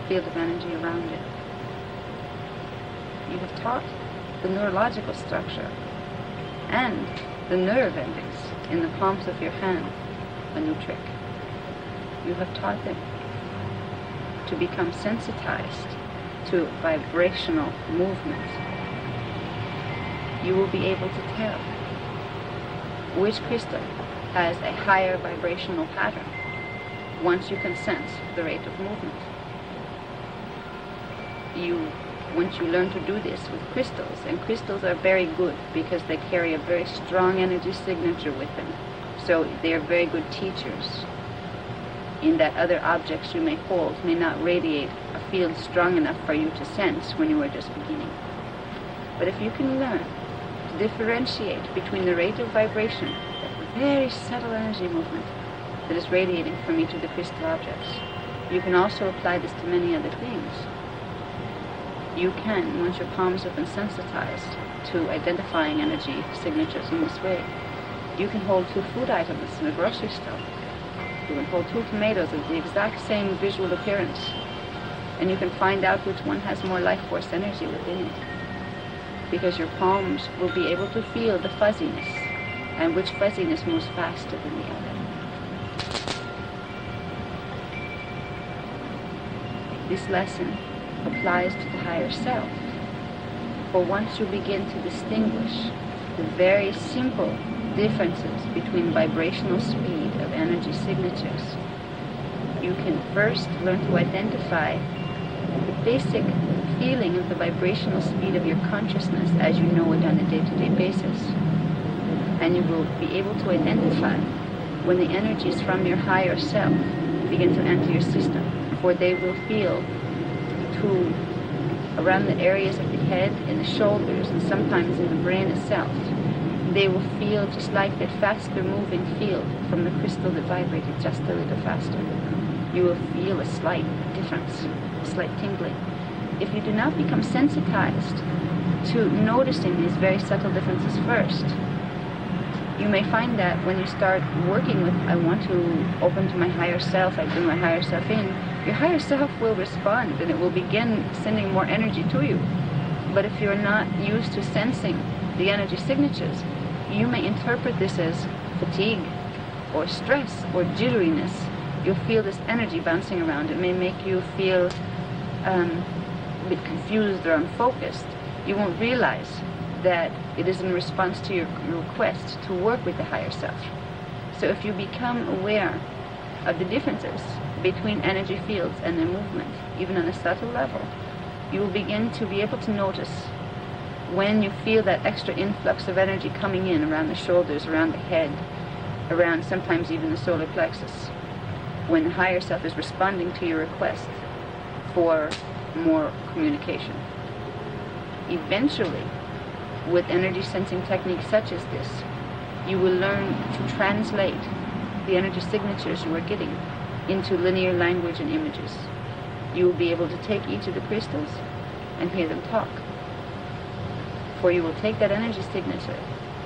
field of energy around it, you have taught the neurological structure and the nerve endings in the palms of your hand a new trick. You have taught them to become sensitized to vibrational movement. You will be able to tell which crystal has a higher vibrational pattern once you can sense the rate of movement. Once you learn to do this with crystals, and crystals are very good because they carry a very strong energy signature with them, so they are very good teachers in that other objects you may hold may not radiate a field strong enough for you to sense when you are just beginning. But if you can learn to differentiate between the rate of vibration, that very subtle energy movement that is radiating from each of the crystal objects, you can also apply this to many other things. You can, once your palms have been sensitized to identifying energy signatures in this way, you can hold two food items in a grocery store do, and hold 2 tomatoes of the exact same visual appearance. And you can find out which one has more life force energy within it. Because your palms will be able to feel the fuzziness, and which fuzziness moves faster than the other. This lesson applies to the higher self. For once you begin to distinguish the very simple differences between vibrational speed of energy signatures, you can first learn to identify the basic feeling of the vibrational speed of your consciousness as you know it on a day-to-day basis. And you will be able to identify when the energies from your higher self begin to enter your system, for they will feel to around the areas of the head, in the shoulders, and sometimes in the brain itself. They will feel just like that faster moving field from the crystal that vibrated just a little faster. You will feel a slight difference, a slight tingling. If you do not become sensitized to noticing these very subtle differences first, you may find that when you start working with, I want to open to my higher self, I bring my higher self in, your higher self will respond and it will begin sending more energy to you. But if you're not used to sensing the energy signatures, you may interpret this as fatigue or stress or jitteriness. You'll feel this energy bouncing around. It may make you feel a bit confused or unfocused. You won't realize that it is in response to your request to work with the higher self. So if you become aware of the differences between energy fields and their movement, even on a subtle level, you will begin to be able to notice when you feel that extra influx of energy coming in around the shoulders, around the head, around sometimes even the solar plexus, when the higher self is responding to your request for more communication. Eventually, with energy sensing techniques such as this, you will learn to translate the energy signatures you are getting into linear language and images. You will be able to take each of the crystals and hear them talk. For you will take that energy signature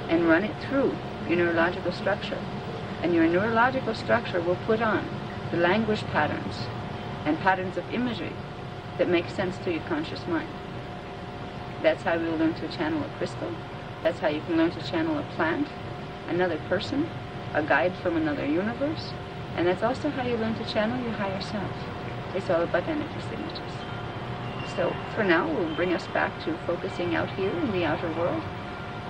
and run it through your neurological structure. And your neurological structure will put on the language patterns and patterns of imagery that make sense to your conscious mind. That's how we will learn to channel a crystal. That's how you can learn to channel a plant, another person, a guide from another universe. And that's also how you learn to channel your higher self. It's all about energy signatures. So for now, we'll bring us back to focusing out here in the outer world.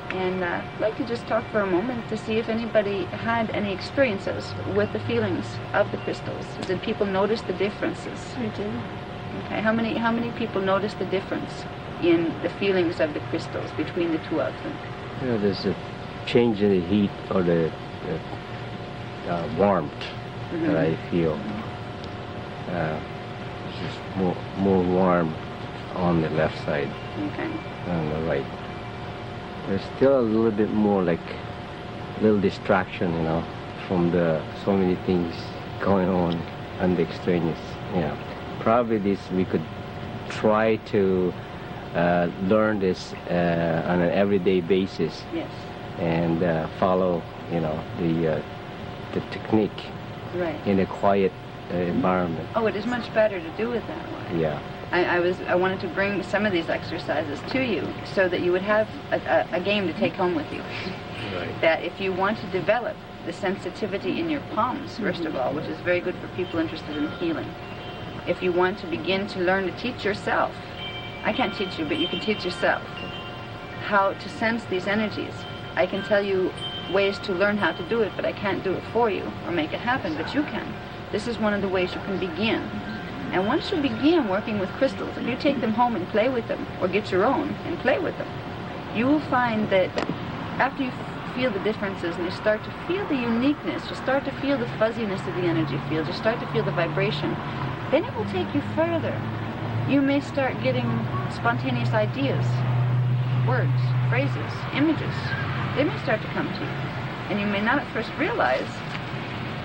And I'd like to just talk for a moment to see if anybody had any experiences with the feelings of the crystals. Did people notice the differences? I did. Okay, how many people noticed the difference in the feelings of the crystals between the two of them? You know, there's a change in the heat or the warmth that I feel. It's just more warm on the left side Okay. than on the right. There's still a little bit more like little distraction, you know, from the so many things going on and the extraneous. Yeah, probably this we could try to learn this on an everyday basis. Yes. And follow, you know, the technique Right. in a quiet environment. Oh, it is much better to do it that way. Yeah. I wanted to bring some of these exercises to you so that you would have a game to take home with you. Right. That if you want to develop the sensitivity in your palms, first of all, which is very good for people interested in healing. If you want to begin to learn to teach yourself, I can't teach you, but you can teach yourself how to sense these energies. I can tell you ways to learn how to do it, but I can't do it for you or make it happen, but you can. This is one of the ways you can begin. And once you begin working with crystals, if you take them home and play with them, or get your own and play with them, you will find that after you feel the differences and you start to feel the uniqueness, you start to feel the fuzziness of the energy field, you start to feel the vibration, then it will take you further. You may start getting spontaneous ideas, words, phrases, images. They may start to come to you. And you may not at first realize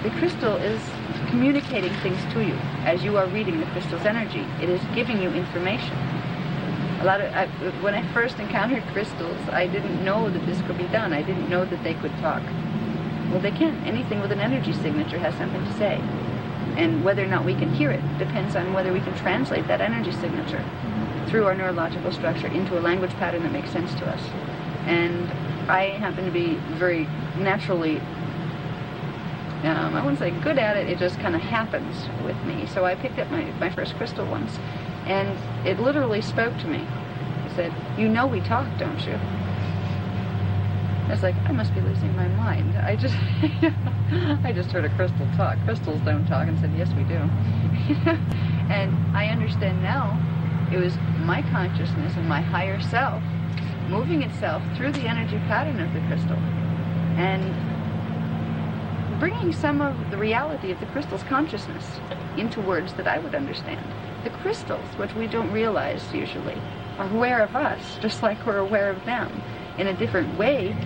the crystal is communicating things to you as you are reading the crystal's energy. It is giving you information. When I first encountered crystals, I didn't know that this could be done. I didn't know that they could talk. Well, they can. Anything with an energy signature has something to say. And whether or not we can hear it depends on whether we can translate that energy signature through our neurological structure into a language pattern that makes sense to us. And I happen to be very naturally, I wouldn't say good at it, it just kind of happens with me. So I picked up my first crystal once, and it literally spoke to me. It said, "You know we talk, don't you?" I was like, I must be losing my mind. I just heard a crystal talk. Crystals don't talk, and said, yes, we do. And I understand now, it was my consciousness and my higher self moving itself through the energy pattern of the crystal and bringing some of the reality of the crystal's consciousness into words that I would understand. The crystals, which we don't realize usually, are aware of us, just like we're aware of them, in a different way,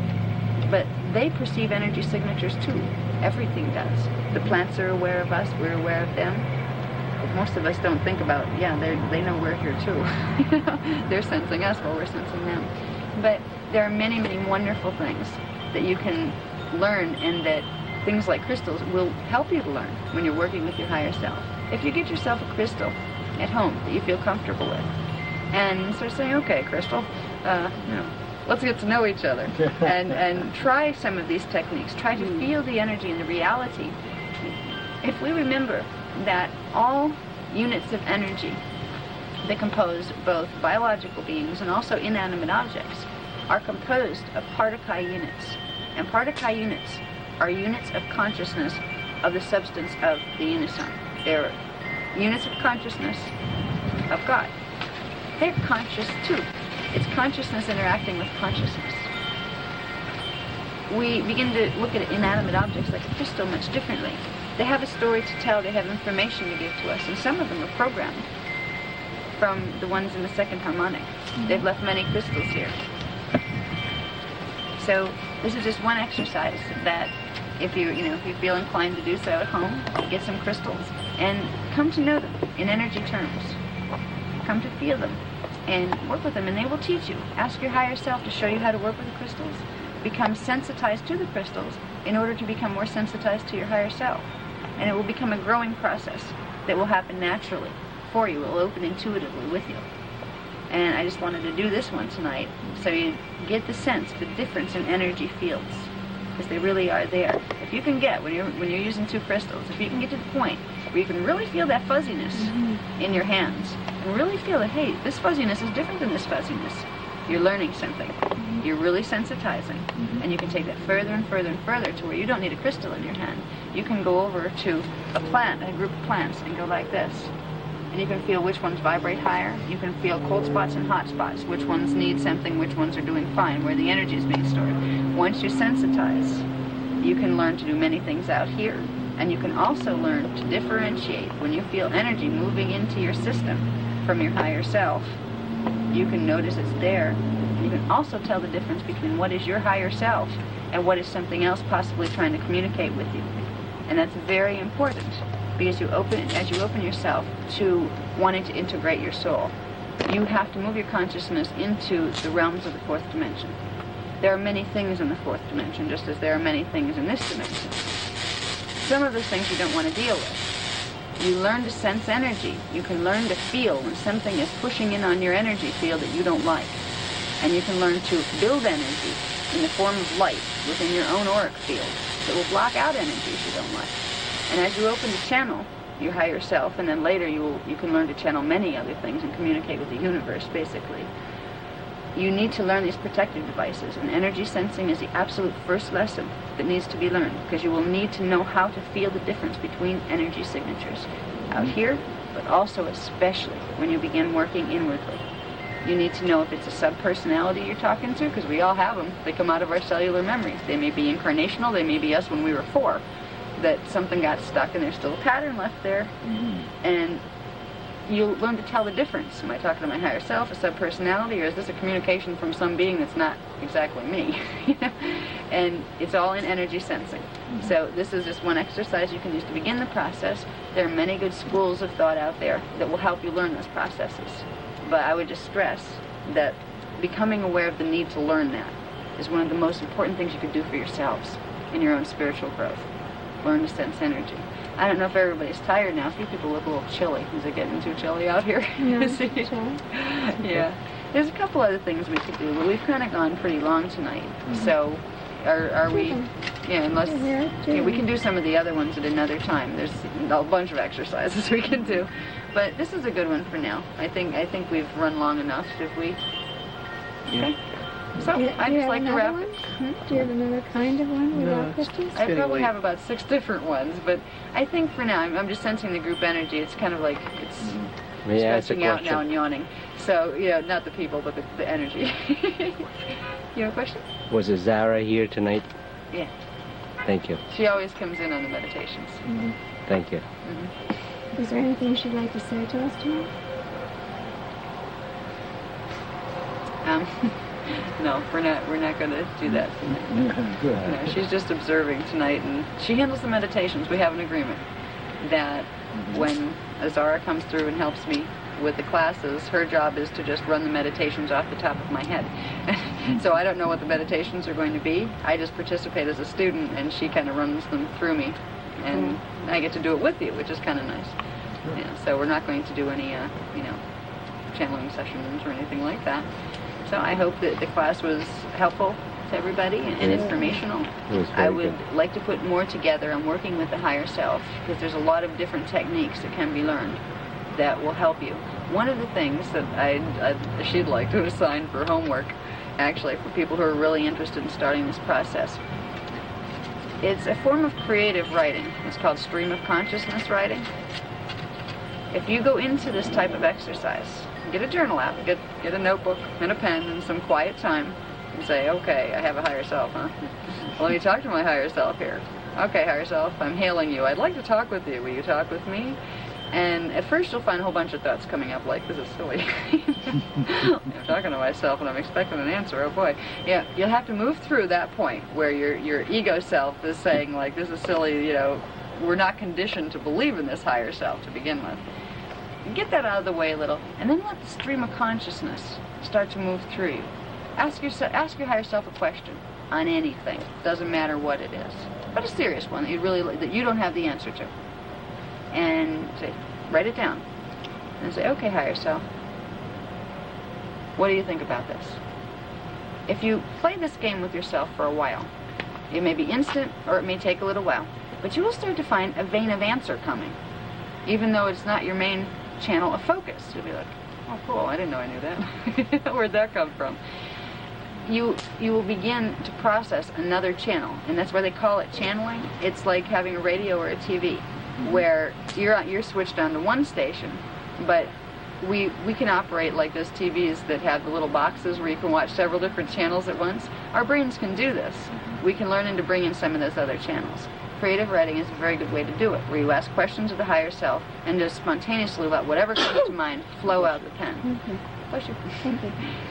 but they perceive energy signatures too. Everything does. The plants are aware of us, we're aware of them. But most of us don't think about, yeah, they know we're here too. They're sensing us while we're sensing them. But there are many, many wonderful things that you can learn, and that things like crystals will help you to learn when you're working with your higher self. If you get yourself a crystal at home that you feel comfortable with, and start saying, okay, crystal, let's get to know each other, and try some of these techniques. Try to feel the energy and the reality. If we remember that all units of energy that compose both biological beings and also inanimate objects are composed of particuli units. And particuli units are units of consciousness of the substance of the unison. They're units of consciousness of God. They're conscious too. It's consciousness interacting with consciousness. We begin to look at inanimate objects like a crystal much differently. They have a story to tell, they have information to give to us, and some of them are programmed from the ones in the second harmonic. They've left many crystals here. So this is just one exercise that if you feel inclined to do so at home, get some crystals and come to know them in energy terms. Come to feel them and work with them, and they will teach you. Ask your higher self to show you how to work with the crystals. Become sensitized to the crystals in order to become more sensitized to your higher self. And it will become a growing process that will happen naturally for you. It will open intuitively with you. And I just wanted to do this one tonight so you get the sense, the difference in energy fields, because they really are there. If you can get, when you're using two crystals, if you can get to the point where you can really feel that fuzziness in your hands, and really feel that, hey, this fuzziness is different than this fuzziness, you're learning something. You're really sensitizing. And you can take that further and further and further to where you don't need a crystal in your hand. You can go over to a plant, a group of plants, and go like this. And you can feel which ones vibrate higher. You can feel cold spots and hot spots, which ones need something, which ones are doing fine, where the energy is being stored. Once you sensitize, you can learn to do many things out here. And you can also learn to differentiate when you feel energy moving into your system from your higher self. You can notice it's there. You can also tell the difference between what is your higher self and what is something else possibly trying to communicate with you. And that's very important, because as you open yourself to wanting to integrate your soul, you have to move your consciousness into the realms of the fourth dimension. There are many things in the fourth dimension, just as there are many things in this dimension. Some of those things you don't want to deal with. You learn to sense energy. You can learn to feel when something is pushing in on your energy field that you don't like. And you can learn to build energy in the form of light within your own auric field that will block out energies you don't like. And as you open to channel your higher self, and then later you can learn to channel many other things and communicate with the universe, basically. You need to learn these protective devices, and energy sensing is the absolute first lesson that needs to be learned, because you will need to know how to feel the difference between energy signatures out here, but also especially when you begin working inwardly. You need to know if it's a subpersonality you're talking to, because we all have them. They come out of our cellular memories. They may be incarnational, they may be us when we were 4, that something got stuck and there's still a pattern left there. And you'll learn to tell the difference. Am I talking to my higher self, a subpersonality, or is this a communication from some being that's not exactly me? And it's all in energy sensing. So this is just one exercise you can use to begin the process. There are many good schools of thought out there that will help you learn those processes. But I would just stress that becoming aware of the need to learn that is one of the most important things you could do for yourselves. in your own spiritual growth. Learn to sense energy. I don't know if everybody's tired now. A few people look a little chilly. Is it getting too chilly out here? Yeah, See? chilly. Yeah. There's a couple other things we could do, but we've kind of gone pretty long tonight. So, are we? Yeah, unless we can do some of the other ones at another time. There's a bunch of exercises we can do, but this is a good one for now. I think we've run long enough. If we. Okay. So I'd just like to wrap it. Do you have another kind of one without crystals? I probably have about 6 different ones, but I think for now I'm just sensing the group energy. It's kind of like it's stretching out now and yawning. So not the people, but the energy. You have a question? Was Zara here tonight? Yeah. Thank you. She always comes in on the meditations. Thank you. Is there anything she'd like to say to us tonight? No, we're not going to do that tonight. Good. No, she's just observing tonight, and she handles the meditations. We have an agreement that when Azara comes through and helps me with the classes, her job is to just run the meditations off the top of my head. So I don't know what the meditations are going to be. I just participate as a student, and she kind of runs them through me, and I get to do it with you, which is kind of nice. Yeah, so we're not going to do any, channeling sessions or anything like that. So I hope that the class was helpful to everybody and informational. I would like to put more together on working with the higher self, because there's a lot of different techniques that can be learned that will help you. One of the things that she'd like to assign for homework, actually, for people who are really interested in starting this process, it's a form of creative writing. It's called stream of consciousness writing. If you go into this type of exercise, get a journal out, get a notebook and a pen and some quiet time, and say, okay, I have a higher self, huh? Well, let me talk to my higher self here. Okay, higher self, I'm hailing you. I'd like to talk with you. Will you talk with me? And at first you'll find a whole bunch of thoughts coming up like, this is silly. I'm talking to myself and I'm expecting an answer, oh boy. Yeah, you'll have to move through that point where your ego self is saying, like, this is silly, we're not conditioned to believe in this higher self to begin with. Get that out of the way a little, and then let the stream of consciousness start to move through you. Ask your higher self a question on anything. Doesn't matter what it is, but a serious one that you don't have the answer to. And write it down, and say, okay, higher self, what do you think about this? If you play this game with yourself for a while, it may be instant or it may take a little while, but you will start to find a vein of answer coming, even though it's not your main channel of focus. You'll be like, oh cool, I didn't know I knew that. Where'd that come from? You will begin to process another channel, and that's why they call it channeling. It's like having a radio or a TV, where you're switched on to one station, but we can operate like those TVs that have the little boxes where you can watch several different channels at once. Our brains can do this. We can learn to bring in some of those other channels. Creative writing is a very good way to do it, where you ask questions of the higher self and just spontaneously let whatever comes to mind flow out the pen. Bless you.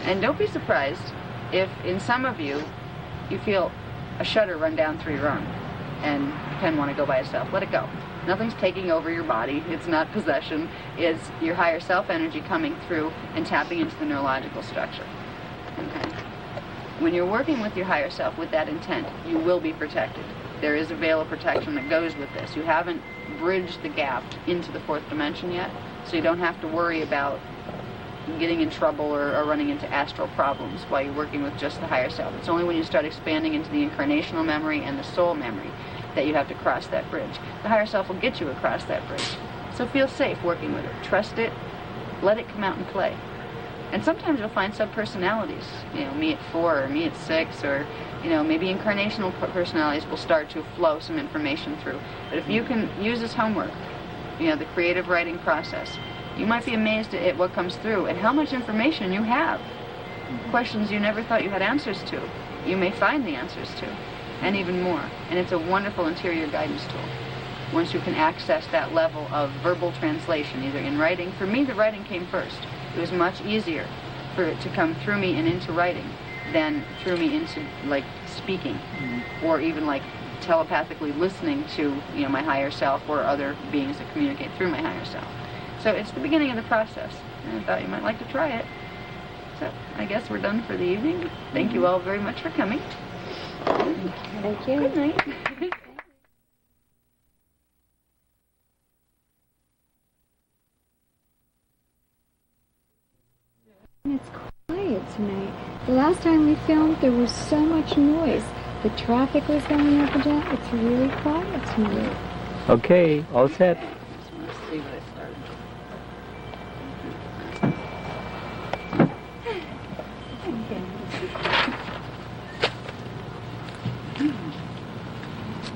And don't be surprised if in some of you feel a shudder run down through your arm and the pen want to go by itself. Let it go. Nothing's taking over your body. It's not possession. It's your higher self energy coming through and tapping into the neurological structure. Okay. When you're working with your higher self with that intent, you will be protected. There is a veil of protection that goes with this. You haven't bridged the gap into the fourth dimension yet, so you don't have to worry about getting in trouble or running into astral problems while you're working with just the higher self. It's only when you start expanding into the incarnational memory and the soul memory that you have to cross that bridge. The higher self will get you across that bridge. So feel safe working with it. Trust it. Let it come out and play. And sometimes you'll find subpersonalities, me at 4 or me at 6, or maybe incarnational personalities will start to flow some information through. But if you can use this homework, the creative writing process, you might be amazed at what comes through and how much information you have. Questions you never thought you had answers to, you may find the answers to, and even more. And it's a wonderful interior guidance tool. Once you can access that level of verbal translation, either in writing. For me, the writing came first. It was much easier for it to come through me and into writing than through me into, like, speaking, or even, like, telepathically listening to, my higher self or other beings that communicate through my higher self. So it's the beginning of the process, and I thought you might like to try it. So I guess we're done for the evening. Thank you all very much for coming. Thank you. Good night. It's quiet tonight. The last time we filmed, there was so much noise. The traffic was going up and down. It's really quiet tonight. Okay, all set. Let's see what I started.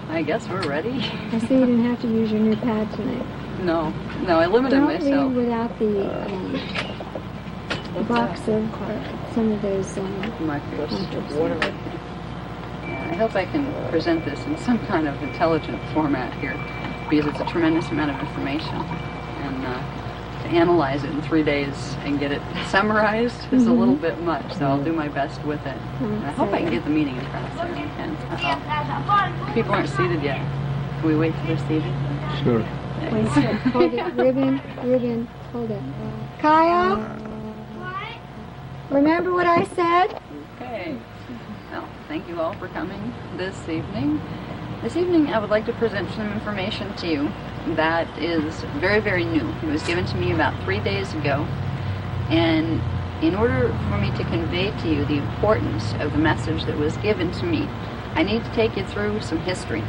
I guess we're ready. I see you didn't have to use your new pad tonight. No, I limited Don't myself. read without the box of some of those Markers. markers. Yeah, I hope I can present this in some kind of intelligent format here, because it's a tremendous amount of information, and to analyze it in 3 days and get it summarized is a little bit much. So I'll do my best with it. And I hope I can get the meeting across there. And people aren't seated yet. Can we wait till they're seated? Sure. Wait, hold it. Ribbon, hold it. Kyle? Remember what I said? Okay. Well, thank you all for coming this evening. This evening I would like to present some information to you that is very, very new. It was given to me about 3 days ago, and in order for me to convey to you the importance of the message that was given to me, I need to take you through some history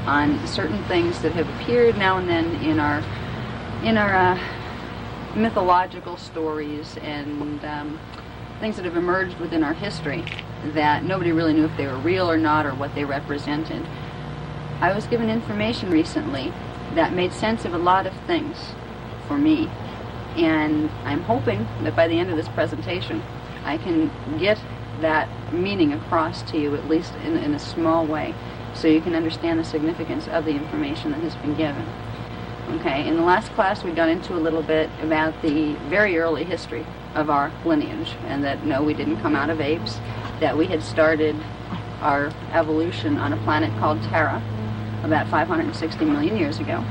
on certain things that have appeared now and then in our mythological stories and things that have emerged within our history that nobody really knew if they were real or not or what they represented. I was given information recently that made sense of a lot of things for me, and I'm hoping that by the end of this presentation I can get that meaning across to you, at least in a small way, so you can understand the significance of the information that has been given. Okay, in the last class we got into a little bit about the very early history of our lineage, and that no, we didn't come out of apes, that we had started our evolution on a planet called Terra about 560 million years ago,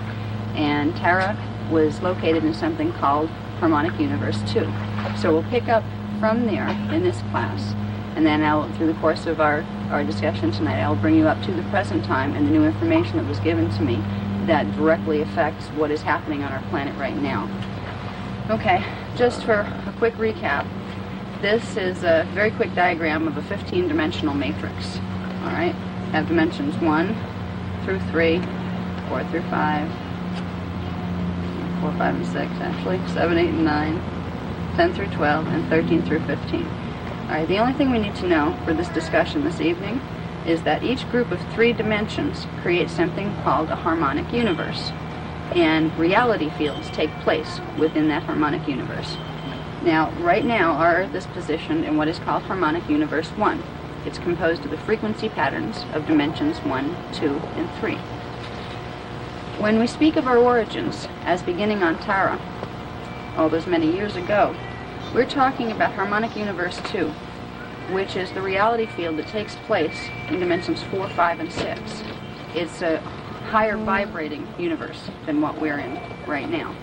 and Terra was located in something called Harmonic Universe 2. So we'll pick up from there in this class, and then through the course of our discussion tonight, I'll bring you up to the present time and the new information that was given to me that directly affects what is happening on our planet right now. Okay, just for a quick recap, this is a very quick diagram of a 15-dimensional matrix. All right, have dimensions 1 through 3, 4 through 5, 4, 5, and 6 actually, 7, 8, and 9, 10 through 12, and 13 through 15. All right, the only thing we need to know for this discussion this evening is that each group of 3 dimensions creates something called a harmonic universe, and reality fields take place within that harmonic universe. Now, right now, our Earth is positioned in what is called harmonic universe 1. It's composed of the frequency patterns of dimensions 1, 2, and 3. When we speak of our origins as beginning on Terra, all those many years ago, we're talking about harmonic universe 2, which is the reality field that takes place in dimensions 4, 5, and 6. It's a higher vibrating universe than what we're in right now.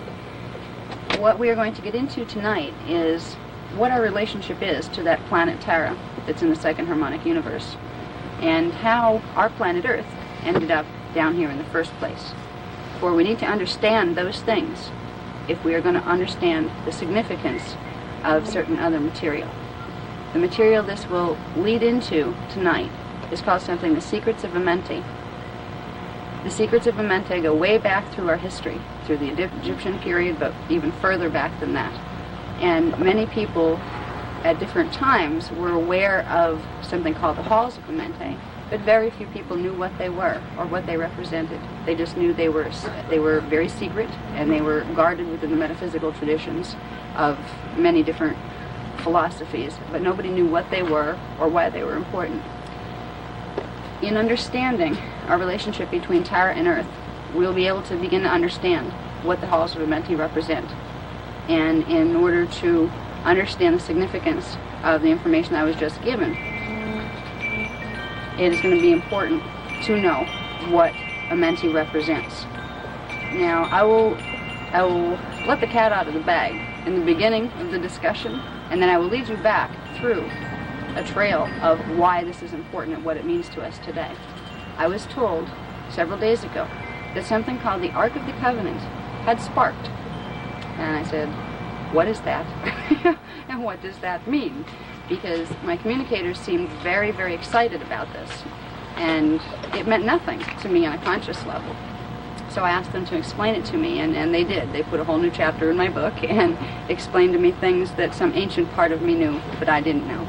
What we are going to get into tonight is what our relationship is to that planet Terra that's in the second harmonic universe, and how our planet Earth ended up down here in the first place. For we need to understand those things if we are going to understand the significance of certain other material. The material this will lead into tonight is called something the Secrets of Amenti. The Secrets of Amenti go way back through our history, through the Egyptian period, but even further back than that. And many people at different times were aware of something called the Halls of Amenti, but very few people knew what they were or what they represented. They just knew they were very secret, and they were guarded within the metaphysical traditions of many different philosophies, but nobody knew what they were or why they were important. In understanding our relationship between Terra and Earth, we'll be able to begin to understand what the Halls of Amenti represent. And in order to understand the significance of the information I was just given, it is going to be important to know what Amenti represents. Now, I will let the cat out of the bag in the beginning of the discussion, and then I will lead you back through a trail of why this is important and what it means to us today. I was told several days ago that something called the Ark of the Covenant had sparked. And I said, what is that? And what does that mean? Because my communicators seemed very, very excited about this. And it meant nothing to me on a conscious level. So I asked them to explain it to me, and they did. They put a whole new chapter in my book and explained to me things that some ancient part of me knew, but I didn't know.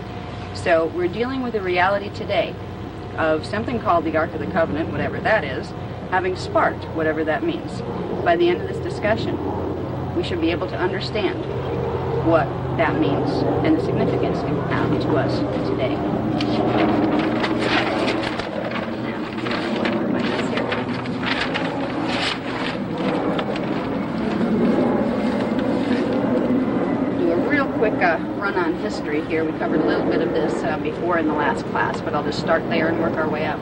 So we're dealing with a reality today of something called the Ark of the Covenant, whatever that is, having sparked, whatever that means. By the end of this discussion, we should be able to understand what that means and the significance it will have to us today. Quick run on history here. We covered a little bit of this before in the last class, but I'll just start there and work our way up.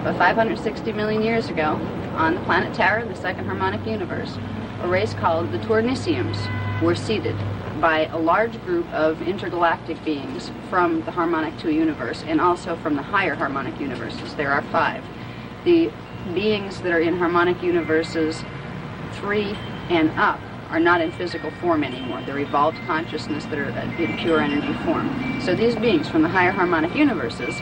About 560 million years ago, on the planet Terra, the second harmonic universe, a race called the Tournisiums were seeded by a large group of intergalactic beings from the harmonic 2 universe and also from the higher harmonic universes. There are 5. The beings that are in harmonic universes 3 and up are not in physical form anymore. They're evolved consciousness that are in pure energy form. So these beings from the higher harmonic universes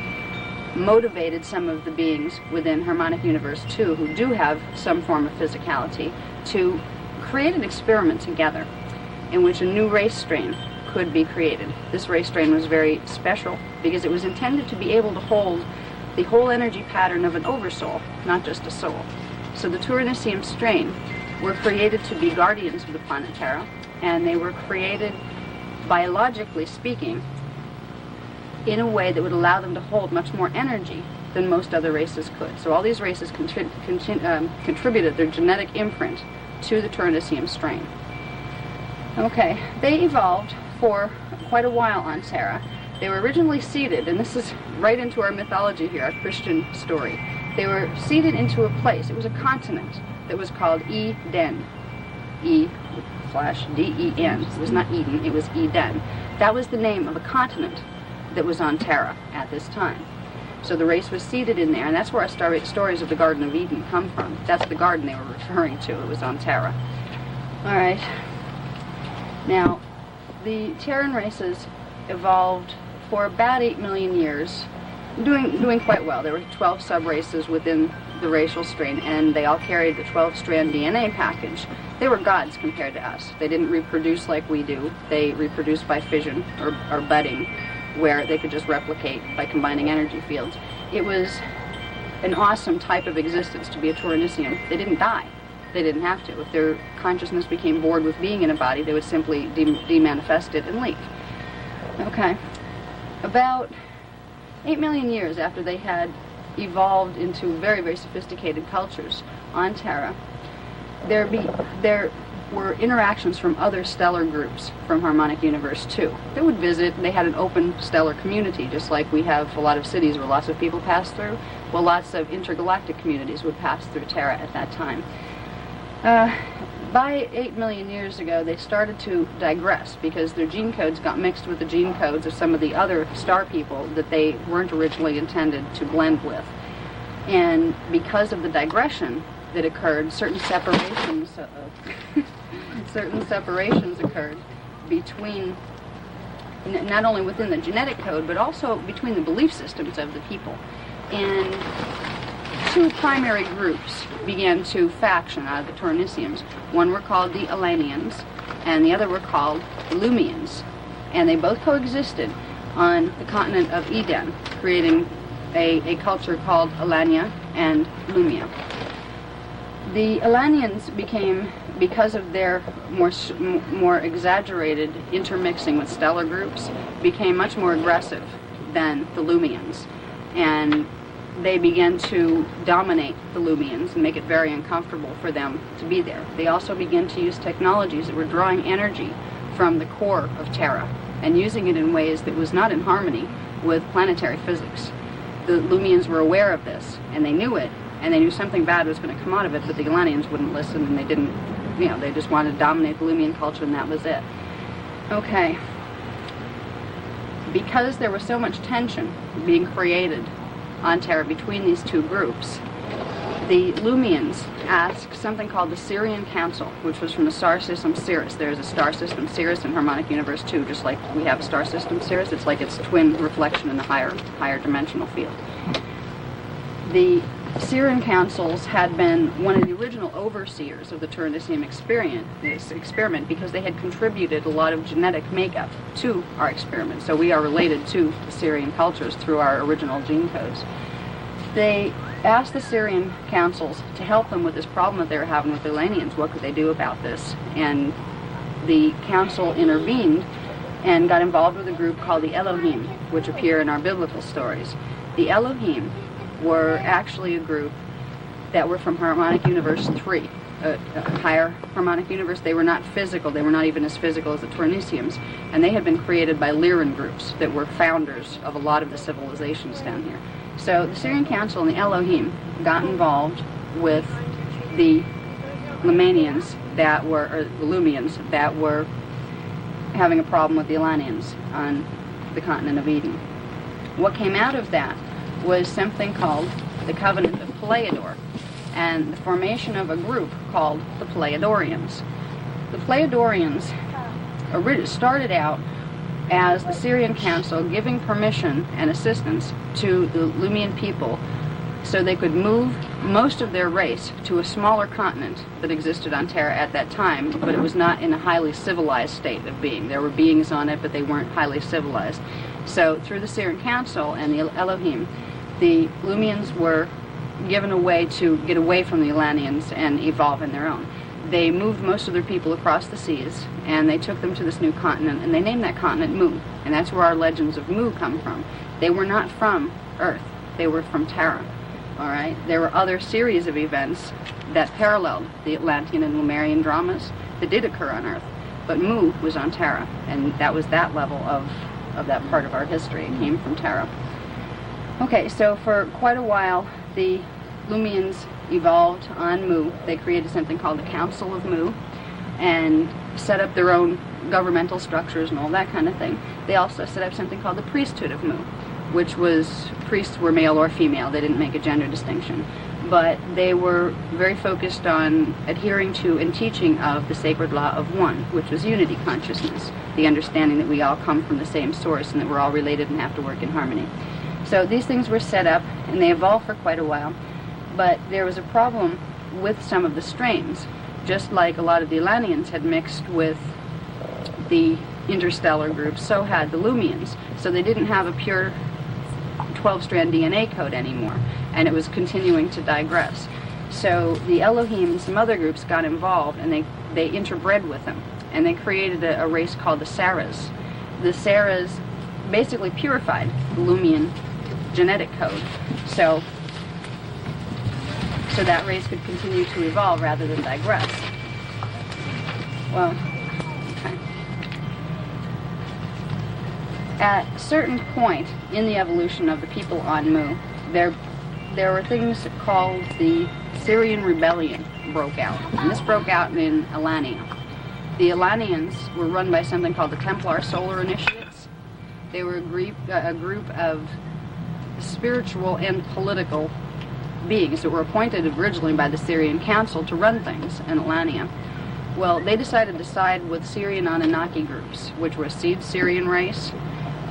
motivated some of the beings within harmonic universe 2 who do have some form of physicality to create an experiment together in which a new race strain could be created. This race strain was very special because it was intended to be able to hold the whole energy pattern of an oversoul, not just a soul. So the Tournisium strain were created to be guardians of the planet Terra, and they were created, biologically speaking, in a way that would allow them to hold much more energy than most other races could. So all these races contributed their genetic imprint to the Tournisium strain. Okay, they evolved for quite a while on Terra. They were originally seeded, and this is right into our mythology here, our Christian story. They were seeded into a place. It was a continent that was called Eden. E/D-E-N. It was not Eden, it was Eden. That was the name of a continent that was on Terra at this time. So the race was seeded in there, and that's where our stories of the Garden of Eden come from. That's the garden they were referring to. It was on Terra. All right. Now, the Terran races evolved for about 8 million years, doing quite well. There were 12 sub-races within the racial strain, and they all carried the 12-strand DNA package. They were gods compared to us. They didn't reproduce like we do. They reproduced by fission or budding, where they could just replicate by combining energy fields. It was an awesome type of existence to be a Tournisium. They didn't die. They didn't have to. If their consciousness became bored with being in a body, they would simply demanifest it and leave. Okay. About 8 million years after they had evolved into very, very sophisticated cultures on Terra, there were interactions from other stellar groups from Harmonic Universe 2. They would visit, they had an open stellar community, just like we have a lot of cities where lots of people pass through. Well, lots of intergalactic communities would pass through Terra at that time. By 8 million years ago, they started to digress because their gene codes got mixed with the gene codes of some of the other star people that they weren't originally intended to blend with. And because of the digression that occurred, certain separations occurred between, not only within the genetic code, but also between the belief systems of the people. And 2 primary groups began to faction out of the Tournisiums. One were called the Alanians, and the other were called Lumians. And they both coexisted on the continent of Eden, creating a culture called Alania and Lumia. The Alanians became, because of their more exaggerated intermixing with stellar groups, became much more aggressive than the Lumians. And they began to dominate the Lumians and make it very uncomfortable for them to be there. They also began to use technologies that were drawing energy from the core of Terra and using it in ways that was not in harmony with planetary physics. The Lumians were aware of this, and they knew it, and they knew something bad was going to come out of it, but the Alanians wouldn't listen, and they didn't, they just wanted to dominate the Lumian culture, and that was it. Okay. because there was so much tension being created on Terra between these two groups, the Lumians asked something called the Sirian Council, which was from the star system Sirius. There's a star system Sirius in Harmonic Universe 2, just like we have a star system Sirius. It's like its twin reflection in the higher dimensional field. The Sirian councils had been one of the original overseers of the Turnisium experiment because they had contributed a lot of genetic makeup to our experiment. So we are related to the Sirian cultures through our original gene codes. They asked the Sirian councils to help them with this problem that they were having with the Elenians. What could they do about this? And the council intervened and got involved with a group called the Elohim, which appear in our biblical stories. The Elohim were actually a group that were from Harmonic Universe 3, a higher Harmonic Universe. They were not physical. They were not even as physical as the Turnisiums. And they had been created by Lyran groups that were founders of a lot of the civilizations down here. So the Sirian Council and the Elohim got involved with the Lemanians or the Lumians that were having a problem with the Elanians on the continent of Eden. What came out of that was something called the Covenant of Pleiador, and the formation of a group called the Pleiadorians. The Pleiadorians started out as the Sirian Council giving permission and assistance to the Lumian people so they could move most of their race to a smaller continent that existed on Terra at that time, but it was not in a highly civilized state of being. There were beings on it, but they weren't highly civilized. So through the Sirian Council and the Elohim, the Lumians were given a way to get away from the Elanians and evolve in their own. They moved most of their people across the seas, and they took them to this new continent, and they named that continent Mu, and that's where our legends of Mu come from. They were not from Earth, they were from Terra, all right? There were other series of events that paralleled the Atlantean and Lemurian dramas that did occur on Earth, but Mu was on Terra, and that was that level of that part of our history. It came from Terra. Okay, so for quite a while, the Lumians evolved on Mu. They created something called the Council of Mu and set up their own governmental structures and all that kind of thing. They also set up something called the Priesthood of Mu, which was, priests were male or female. They didn't make a gender distinction. But they were very focused on adhering to and teaching of the sacred law of one, which was unity consciousness, the understanding that we all come from the same source and that we're all related and have to work in harmony. So these things were set up, and they evolved for quite a while. But there was a problem with some of the strains, just like a lot of the Elanians had mixed with the interstellar groups, so had the Lumians. So they didn't have a pure 12-strand DNA code anymore, and it was continuing to digress. So the Elohim and some other groups got involved, and they interbred with them, and they created a race called the Saras. The Saras basically purified the Lumian genetic code, so that race could continue to evolve rather than digress. Well, okay. At a certain point in the evolution of the people on Mu, there were things called the Syrian Rebellion broke out, and this broke out in Alania. The Alanians were run by something called the Templar Solar Initiates. They were a group of spiritual and political beings that were appointed originally by the Sirian Council to run things in Alania. Well, they decided to side with Syrian Anunnaki groups, which were a seed Syrian race,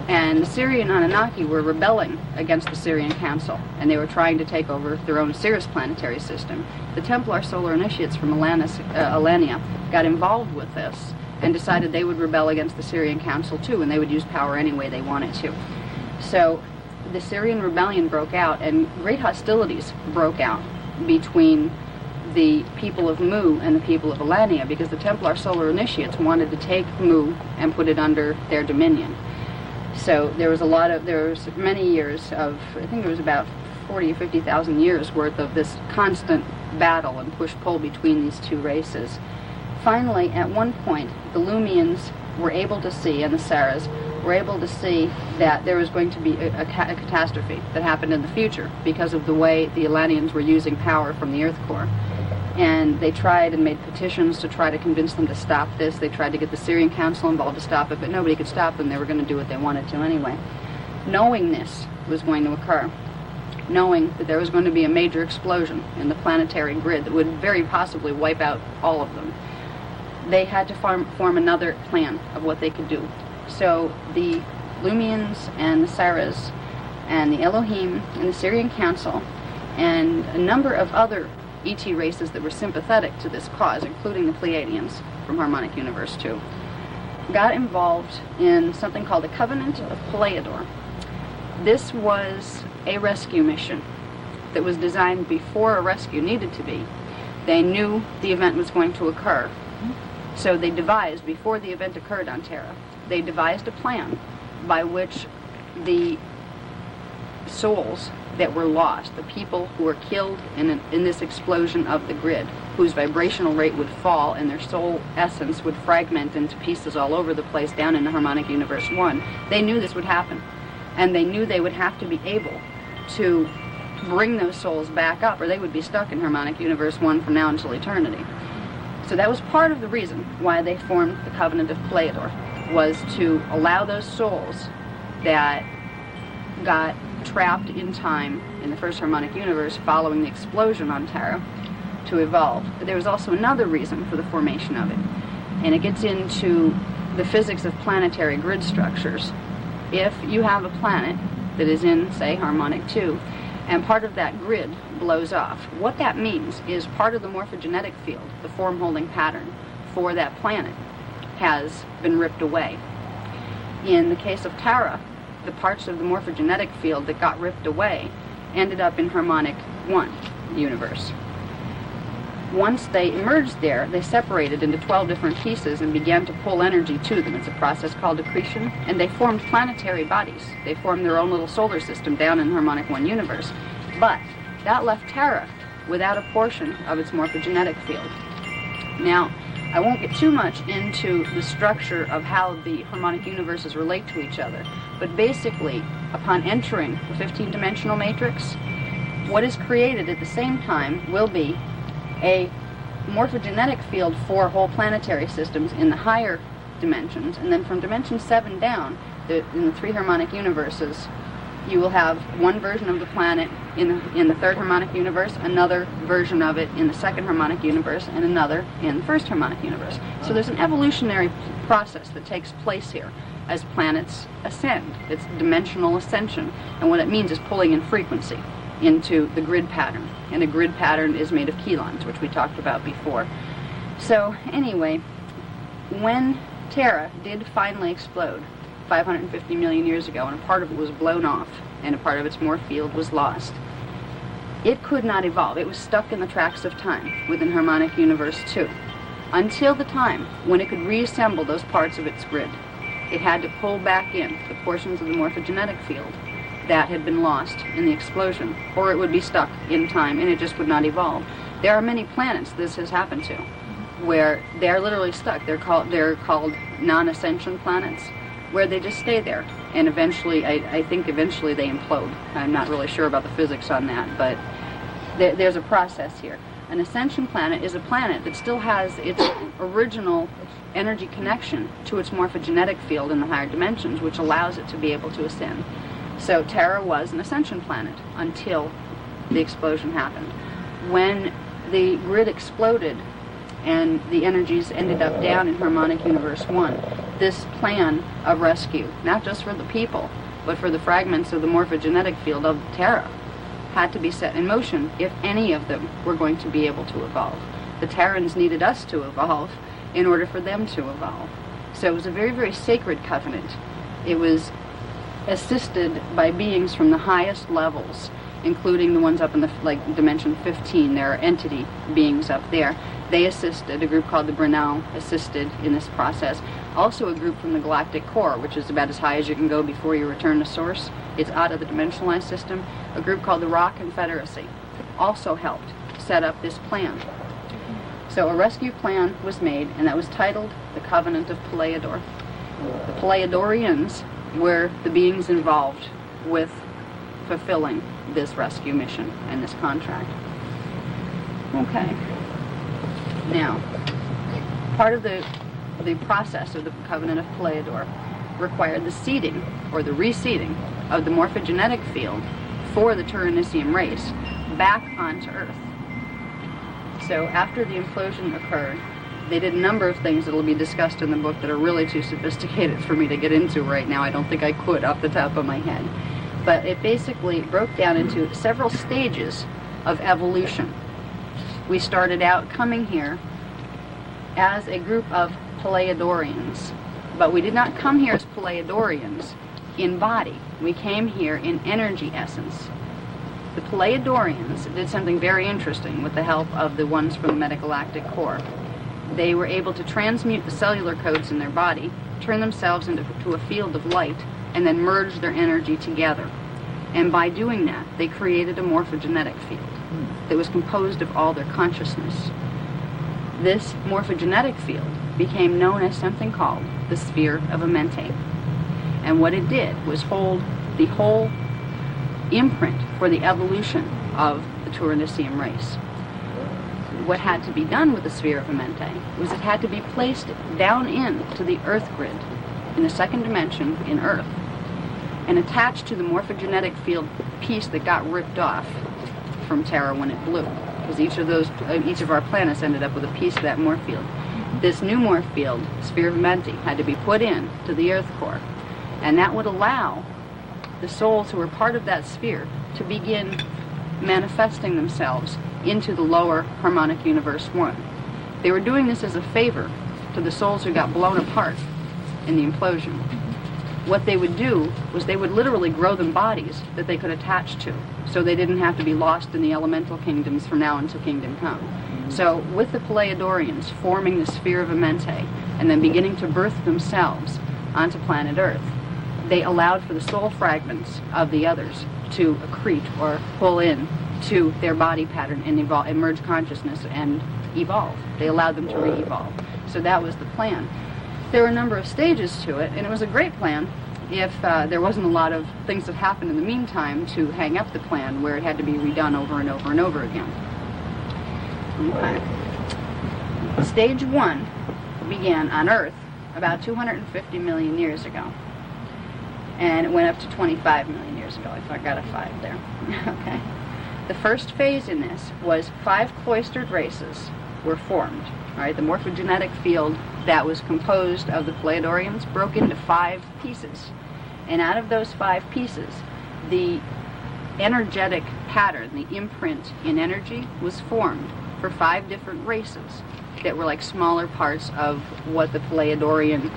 and the Syrian Anunnaki were rebelling against the Sirian Council, and they were trying to take over their own Sirius planetary system. The Templar Solar Initiates from Alania got involved with this and decided they would rebel against the Sirian Council too, and they would use power any way they wanted to. So the Syrian Rebellion broke out, and great hostilities broke out between the people of Mu and the people of Alania, because the Templar Solar Initiates wanted to take Mu and put it under their dominion. So there was many years of, I think there was about 40 or 50,000 years worth of this constant battle and push-pull between these two races. Finally, at one point, the Lumians were able to see, and the Saras were able to see, that there was going to be a catastrophe that happened in the future because of the way the Elanians were using power from the Earth core. And they tried and made petitions to try to convince them to stop this. They tried to get the Syrian Council involved to stop it, but nobody could stop them. They were going to do what they wanted to anyway. Knowing this was going to occur, knowing that there was going to be a major explosion in the planetary grid that would very possibly wipe out all of them, they had to form another plan of what they could do. So the Lumians and the Saras and the Elohim and the Syrian Council and a number of other ET races that were sympathetic to this cause, including the Pleiadians from Harmonic Universe 2, got involved in something called the Covenant of Pleiador. This was a rescue mission that was designed before a rescue needed to be. They knew the event was going to occur, so they devised, before the event occurred on Terra, they devised a plan by which the souls that were lost, the people who were killed in this explosion of the grid, whose vibrational rate would fall and their soul essence would fragment into pieces all over the place down in the Harmonic Universe 1, they knew this would happen. And they knew they would have to be able to bring those souls back up, or they would be stuck in Harmonic Universe 1 from now until eternity. So that was part of the reason why they formed the Covenant of Pleiador, was to allow those souls that got trapped in time in the first Harmonic Universe following the explosion on Terra to evolve. But there was also another reason for the formation of it, and it gets into the physics of planetary grid structures. If you have a planet that is in, say, Harmonic 2, and part of that grid blows off, what that means is part of the morphogenetic field, the form-holding pattern for that planet, has been ripped away. In the case of Terra, the parts of the morphogenetic field that got ripped away ended up in Harmonic 1 universe. Once they emerged there, they separated into 12 different pieces and began to pull energy to them. It's a process called accretion, and they formed planetary bodies. They formed their own little solar system down in Harmonic 1 universe. But that left Terra without a portion of its morphogenetic field. Now, I won't get too much into the structure of how the Harmonic universes relate to each other, but basically, upon entering the 15-dimensional matrix, what is created at the same time will be a morphogenetic field for whole planetary systems in the higher dimensions, and then from dimension 7 down, in the 3 harmonic universes, you will have one version of the planet in the 3rd harmonic universe, another version of it in the 2nd harmonic universe, and another in the 1st harmonic universe. So there's an evolutionary process that takes place here as planets ascend. It's dimensional ascension, and what it means is pulling in frequency into the grid pattern, and a grid pattern is made of chelons, which we talked about before. So anyway, when Terra did finally explode 550 million years ago, and a part of it was blown off, and a part of its morph field was lost, it could not evolve. It was stuck in the tracks of time within Harmonic Universe 2, until the time when it could reassemble those parts of its grid. It had to pull back in the portions of the morphogenetic field that had been lost in the explosion, or it would be stuck in time and it just would not evolve. There are many planets this has happened to, where they're literally stuck. They're called non-ascension planets, where they just stay there, and eventually, I think eventually they implode. I'm not really sure about the physics on that, but there's a process here. An ascension planet is a planet that still has its original energy connection to its morphogenetic field in the higher dimensions, which allows it to be able to ascend. So Terra was an ascension planet until the explosion happened. When the grid exploded and the energies ended up down in Harmonic Universe 1, this plan of rescue, not just for the people, but for the fragments of the morphogenetic field of Terra, had to be set in motion if any of them were going to be able to evolve. The Terrans needed us to evolve in order for them to evolve. So it was a very, very sacred covenant. It was assisted by beings from the highest levels, including the ones up in the dimension 15. There are entity beings up there. They assisted. A group called the Brunel assisted in this process. Also a group from the galactic core, which is about as high as you can go before you return to source. It's out of the dimensionalized system. A group called the Raw Confederacy also helped set up this plan. So a rescue plan was made, and that was titled the Covenant of Pleiador. The Pleiadorians were the beings involved with fulfilling this rescue mission and this contract. Okay. Now, part of the process of the Covenant of Pleiador required the seeding, or the reseeding, of the morphogenetic field for the Turanicium race back onto Earth. So after the implosion occurred, they did a number of things that will be discussed in the book that are really too sophisticated for me to get into right now. I don't think I could off the top of my head. But it basically broke down into several stages of evolution. We started out coming here as a group of Pleiadorians, but we did not come here as Pleiadorians in body. We came here in energy essence. The Pleiadorians did something very interesting with the help of the ones from the metagalactic core. They were able to transmute the cellular codes in their body, turn themselves into a field of light, and then merge their energy together. And by doing that, they created a morphogenetic field that was composed of all their consciousness. This morphogenetic field became known as something called the Sphere of Amenti. And what it did was hold the whole imprint for the evolution of the Turanicium race. What had to be done with the Sphere of Amenti was it had to be placed down into the Earth grid, in the second dimension in Earth, and attached to the morphogenetic field piece that got ripped off from Terra when it blew. Because each of our planets ended up with a piece of that morph field. This new morph field, Sphere of Amenti, had to be put in to the Earth core, and that would allow the souls who were part of that sphere to begin manifesting themselves into the lower harmonic universe 1. They were doing this as a favor to the souls who got blown apart in the implosion. What they would do was they would literally grow them bodies that they could attach to, so they didn't have to be lost in the elemental kingdoms from now until Kingdom Come. So with the Pleiadorians forming the Sphere of Amenti and then beginning to birth themselves onto planet Earth, they allowed for the soul fragments of the others to accrete or pull in to their body pattern and evolve, emerge consciousness and evolve. They allowed them to re-evolve. So that was the plan. There were a number of stages to it, and it was a great plan if there wasn't a lot of things that happened in the meantime to hang up the plan where it had to be redone over and over and over again. Okay. Stage 1 began on Earth about 250 million years ago, and it went up to 25 million years ago. I got a 5 there. Okay. The first phase in this was 5 cloistered races were formed. All right, the morphogenetic field that was composed of the Pleiadorians broke into 5 pieces. And out of those 5 pieces, the energetic pattern, the imprint in energy, was formed for 5 different races that were like smaller parts of what the Pleiadorian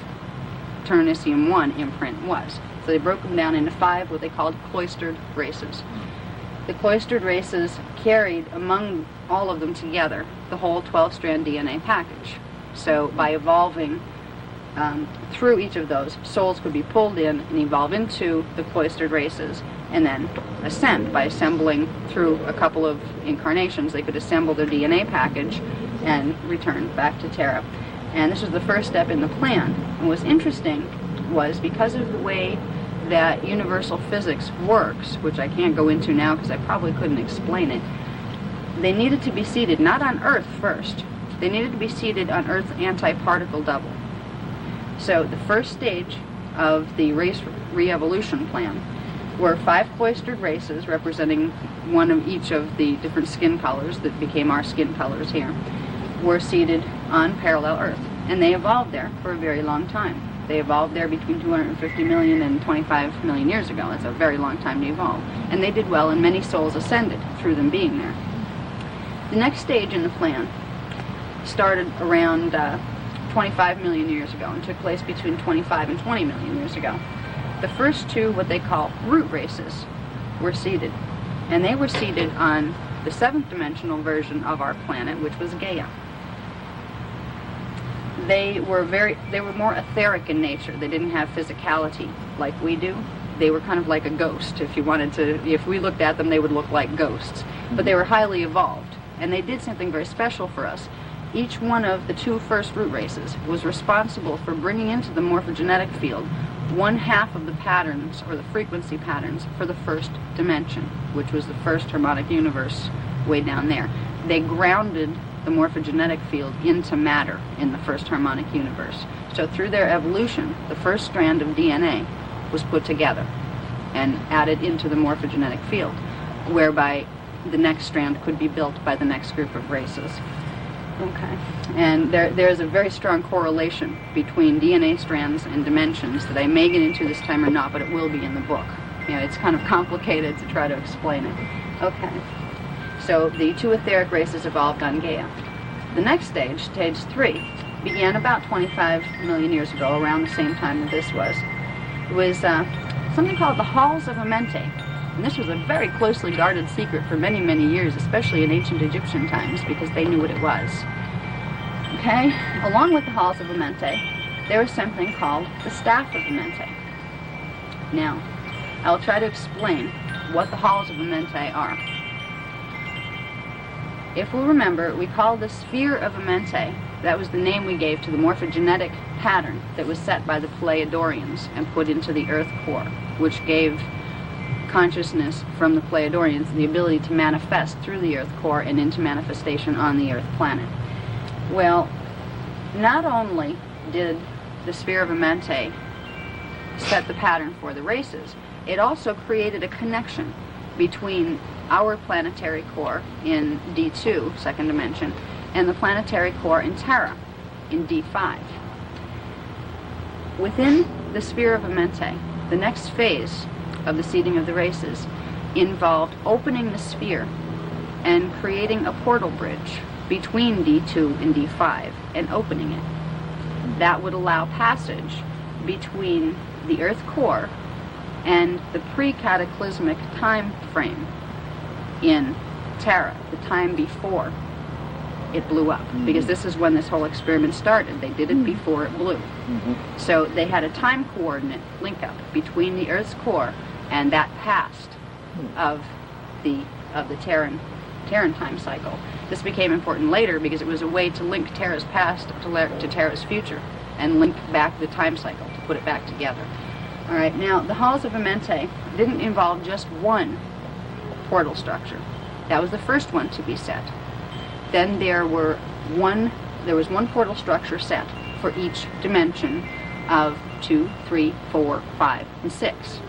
Turanicium 1 imprint was. So they broke them down into 5 what they called cloistered races. The cloistered races carried among all of them together the whole 12-strand DNA package. So by evolving through each of those, souls could be pulled in and evolve into the cloistered races and then ascend by assembling through a couple of incarnations. They could assemble their DNA package and return back to Terra. And this was the first step in the plan. And what's interesting was because of the way that universal physics works, which I can't go into now because I probably couldn't explain it, they needed to be seated not on Earth first. They needed to be seated on Earth's anti-particle double. So the first stage of the race re-evolution plan were 5 cloistered races representing one of each of the different skin colors that became our skin colors here, were seated on parallel Earth. And they evolved there for a very long time. They evolved there between 250 million and 25 million years ago. That's a very long time to evolve. And they did well, and many souls ascended through them being there. The next stage in the plan started around 25 million years ago and took place between 25 and 20 million years ago. The first 2, what they call root races, were seated. And they were seated on the 7th dimensional version of our planet, which was Gaia. They were more etheric in nature. They didn't have physicality like we do. They were kind of like a ghost. If we looked at them, they would look like ghosts. But they were highly evolved, and they did something very special for us. Each one of the 2 first root races was responsible for bringing into the morphogenetic field 1/2 of the patterns, or the frequency patterns, for the first dimension, which was the first harmonic universe way down there. They grounded the morphogenetic field into matter in the first harmonic universe. So through their evolution, the first strand of DNA was put together and added into the morphogenetic field, whereby the next strand could be built by the next group of races. Okay. And there's a very strong correlation between DNA strands and dimensions that I may get into this time or not, but it will be in the book. You know, it's kind of complicated to try to explain it. Okay. So the two etheric races evolved on Gaia. The next stage, stage 3, began about 25 million years ago, around the same time that this was. It was something called the Halls of Amenti. And this was a very closely guarded secret for many, many years, especially in ancient Egyptian times, because they knew what it was. Okay? Along with the Halls of Amenti, there was something called the Staff of Amenti. Now, I'll try to explain what the Halls of Amenti are. If we remember, we called the Sphere of Amenti, that was the name we gave to the morphogenetic pattern that was set by the Pleiadorians and put into the Earth core, which gave consciousness from the Pleiadorians the ability to manifest through the Earth core and into manifestation on the Earth planet. Well, not only did the Sphere of Amenti set the pattern for the races, it also created a connection between our planetary core in D2, second dimension, and the planetary core in Terra in D5. Within the Sphere of Amenti, the next phase of the seeding of the races involved opening the sphere and creating a portal bridge between D2 and D5 and opening it. That would allow passage between the Earth core and the pre-cataclysmic time frame in Terra, the time before it blew up, because this is when this whole experiment started. They did it before it blew. So they had a time coordinate link up between the Earth's core and that past of the Terran time cycle. This became important later because it was a way to link Terra's past to Terra's future and link back the time cycle to put it back together. All right, now the Halls of Amenti didn't involve just one portal structure. That was the first one to be set. Then there was one portal structure set for each dimension of 2, 3, 4, 5, and 6.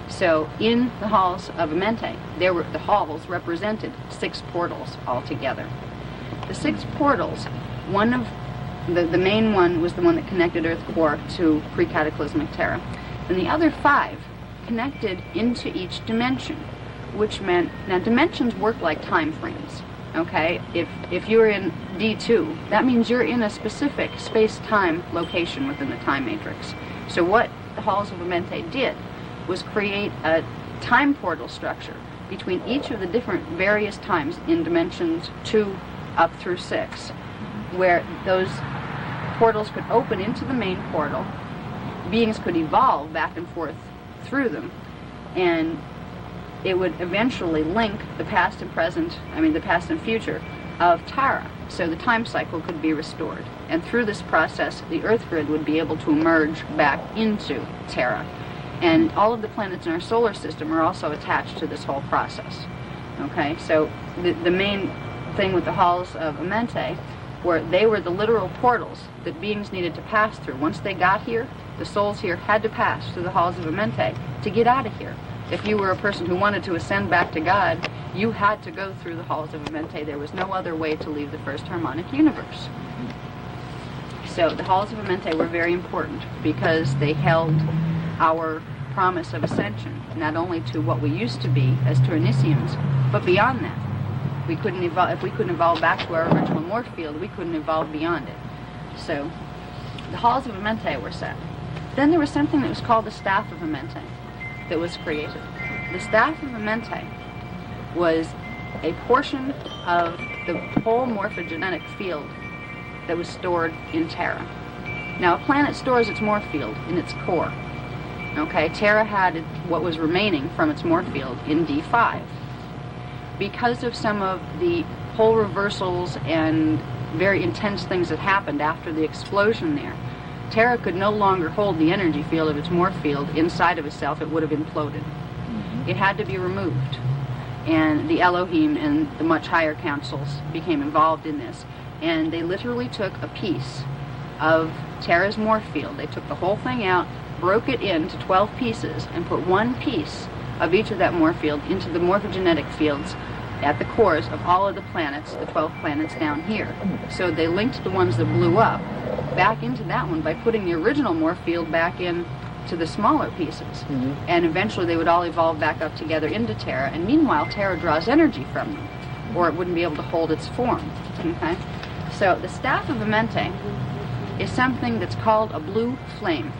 So in the Halls of Amenti, the halls represented 6 portals altogether. The 6 portals, one of the main one was the one that connected Earth core to pre-cataclysmic Terra, and the other 5 connected into each dimension, which meant, now dimensions work like time frames. Okay, if you're in D2, that means you're in a specific space-time location within the time matrix. So what the Halls of Amenti did was create a time portal structure between each of the different various times in dimensions 2 up through 6, where those portals could open into the main portal, beings could evolve back and forth through them, and it would eventually link the past and the past and future of Terra, so the time cycle could be restored. And through this process, the Earth grid would be able to emerge back into Terra. And all of the planets in our solar system are also attached to this whole process. Okay, so the main thing with the Halls of Amenti were they were the literal portals that beings needed to pass through. Once they got here, the souls here had to pass through the Halls of Amenti to get out of here. If you were a person who wanted to ascend back to God, you had to go through the Halls of Amenti. There was no other way to leave the first harmonic universe. So the Halls of Amenti were very important because they held our promise of ascension, not only to what we used to be as Turnisians, but beyond that. We couldn't evolve, if we couldn't evolve back to our original morph field, we couldn't evolve beyond it. So the Halls of Amenti were set. Then there was something that was called the Staff of Amenti that was created. The Staff of Amenti was a portion of the whole morphogenetic field that was stored in Terra. Now, a planet stores its morph field in its core. Okay, Terra had what was remaining from its morph field in D5. Because of some of the pole reversals and very intense things that happened after the explosion there, Terra could no longer hold the energy field of its morph field inside of itself. It would have imploded. It had to be removed. and the Elohim and the much higher councils became involved in this. And they literally took a piece of Terra's morph field. They took the whole thing out, broke it into 12 pieces, and put one piece of each of that morph field into the morphogenetic fields at the cores of all of the planets, the 12 planets down here. So they linked the ones that blew up back into that one by putting the original morph field back in to the smaller pieces. And eventually they would all evolve back up together into Terra, and meanwhile Terra draws energy from them, or it wouldn't be able to hold its form. Okay? So the staff of Amenti is something that's called a blue flame.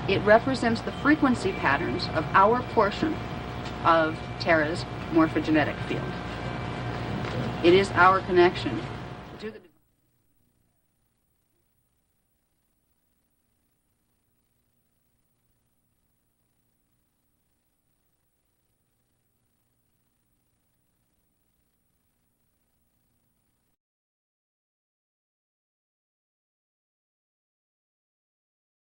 It represents the frequency patterns of our portion of Terra's morphogenetic field. It is our connection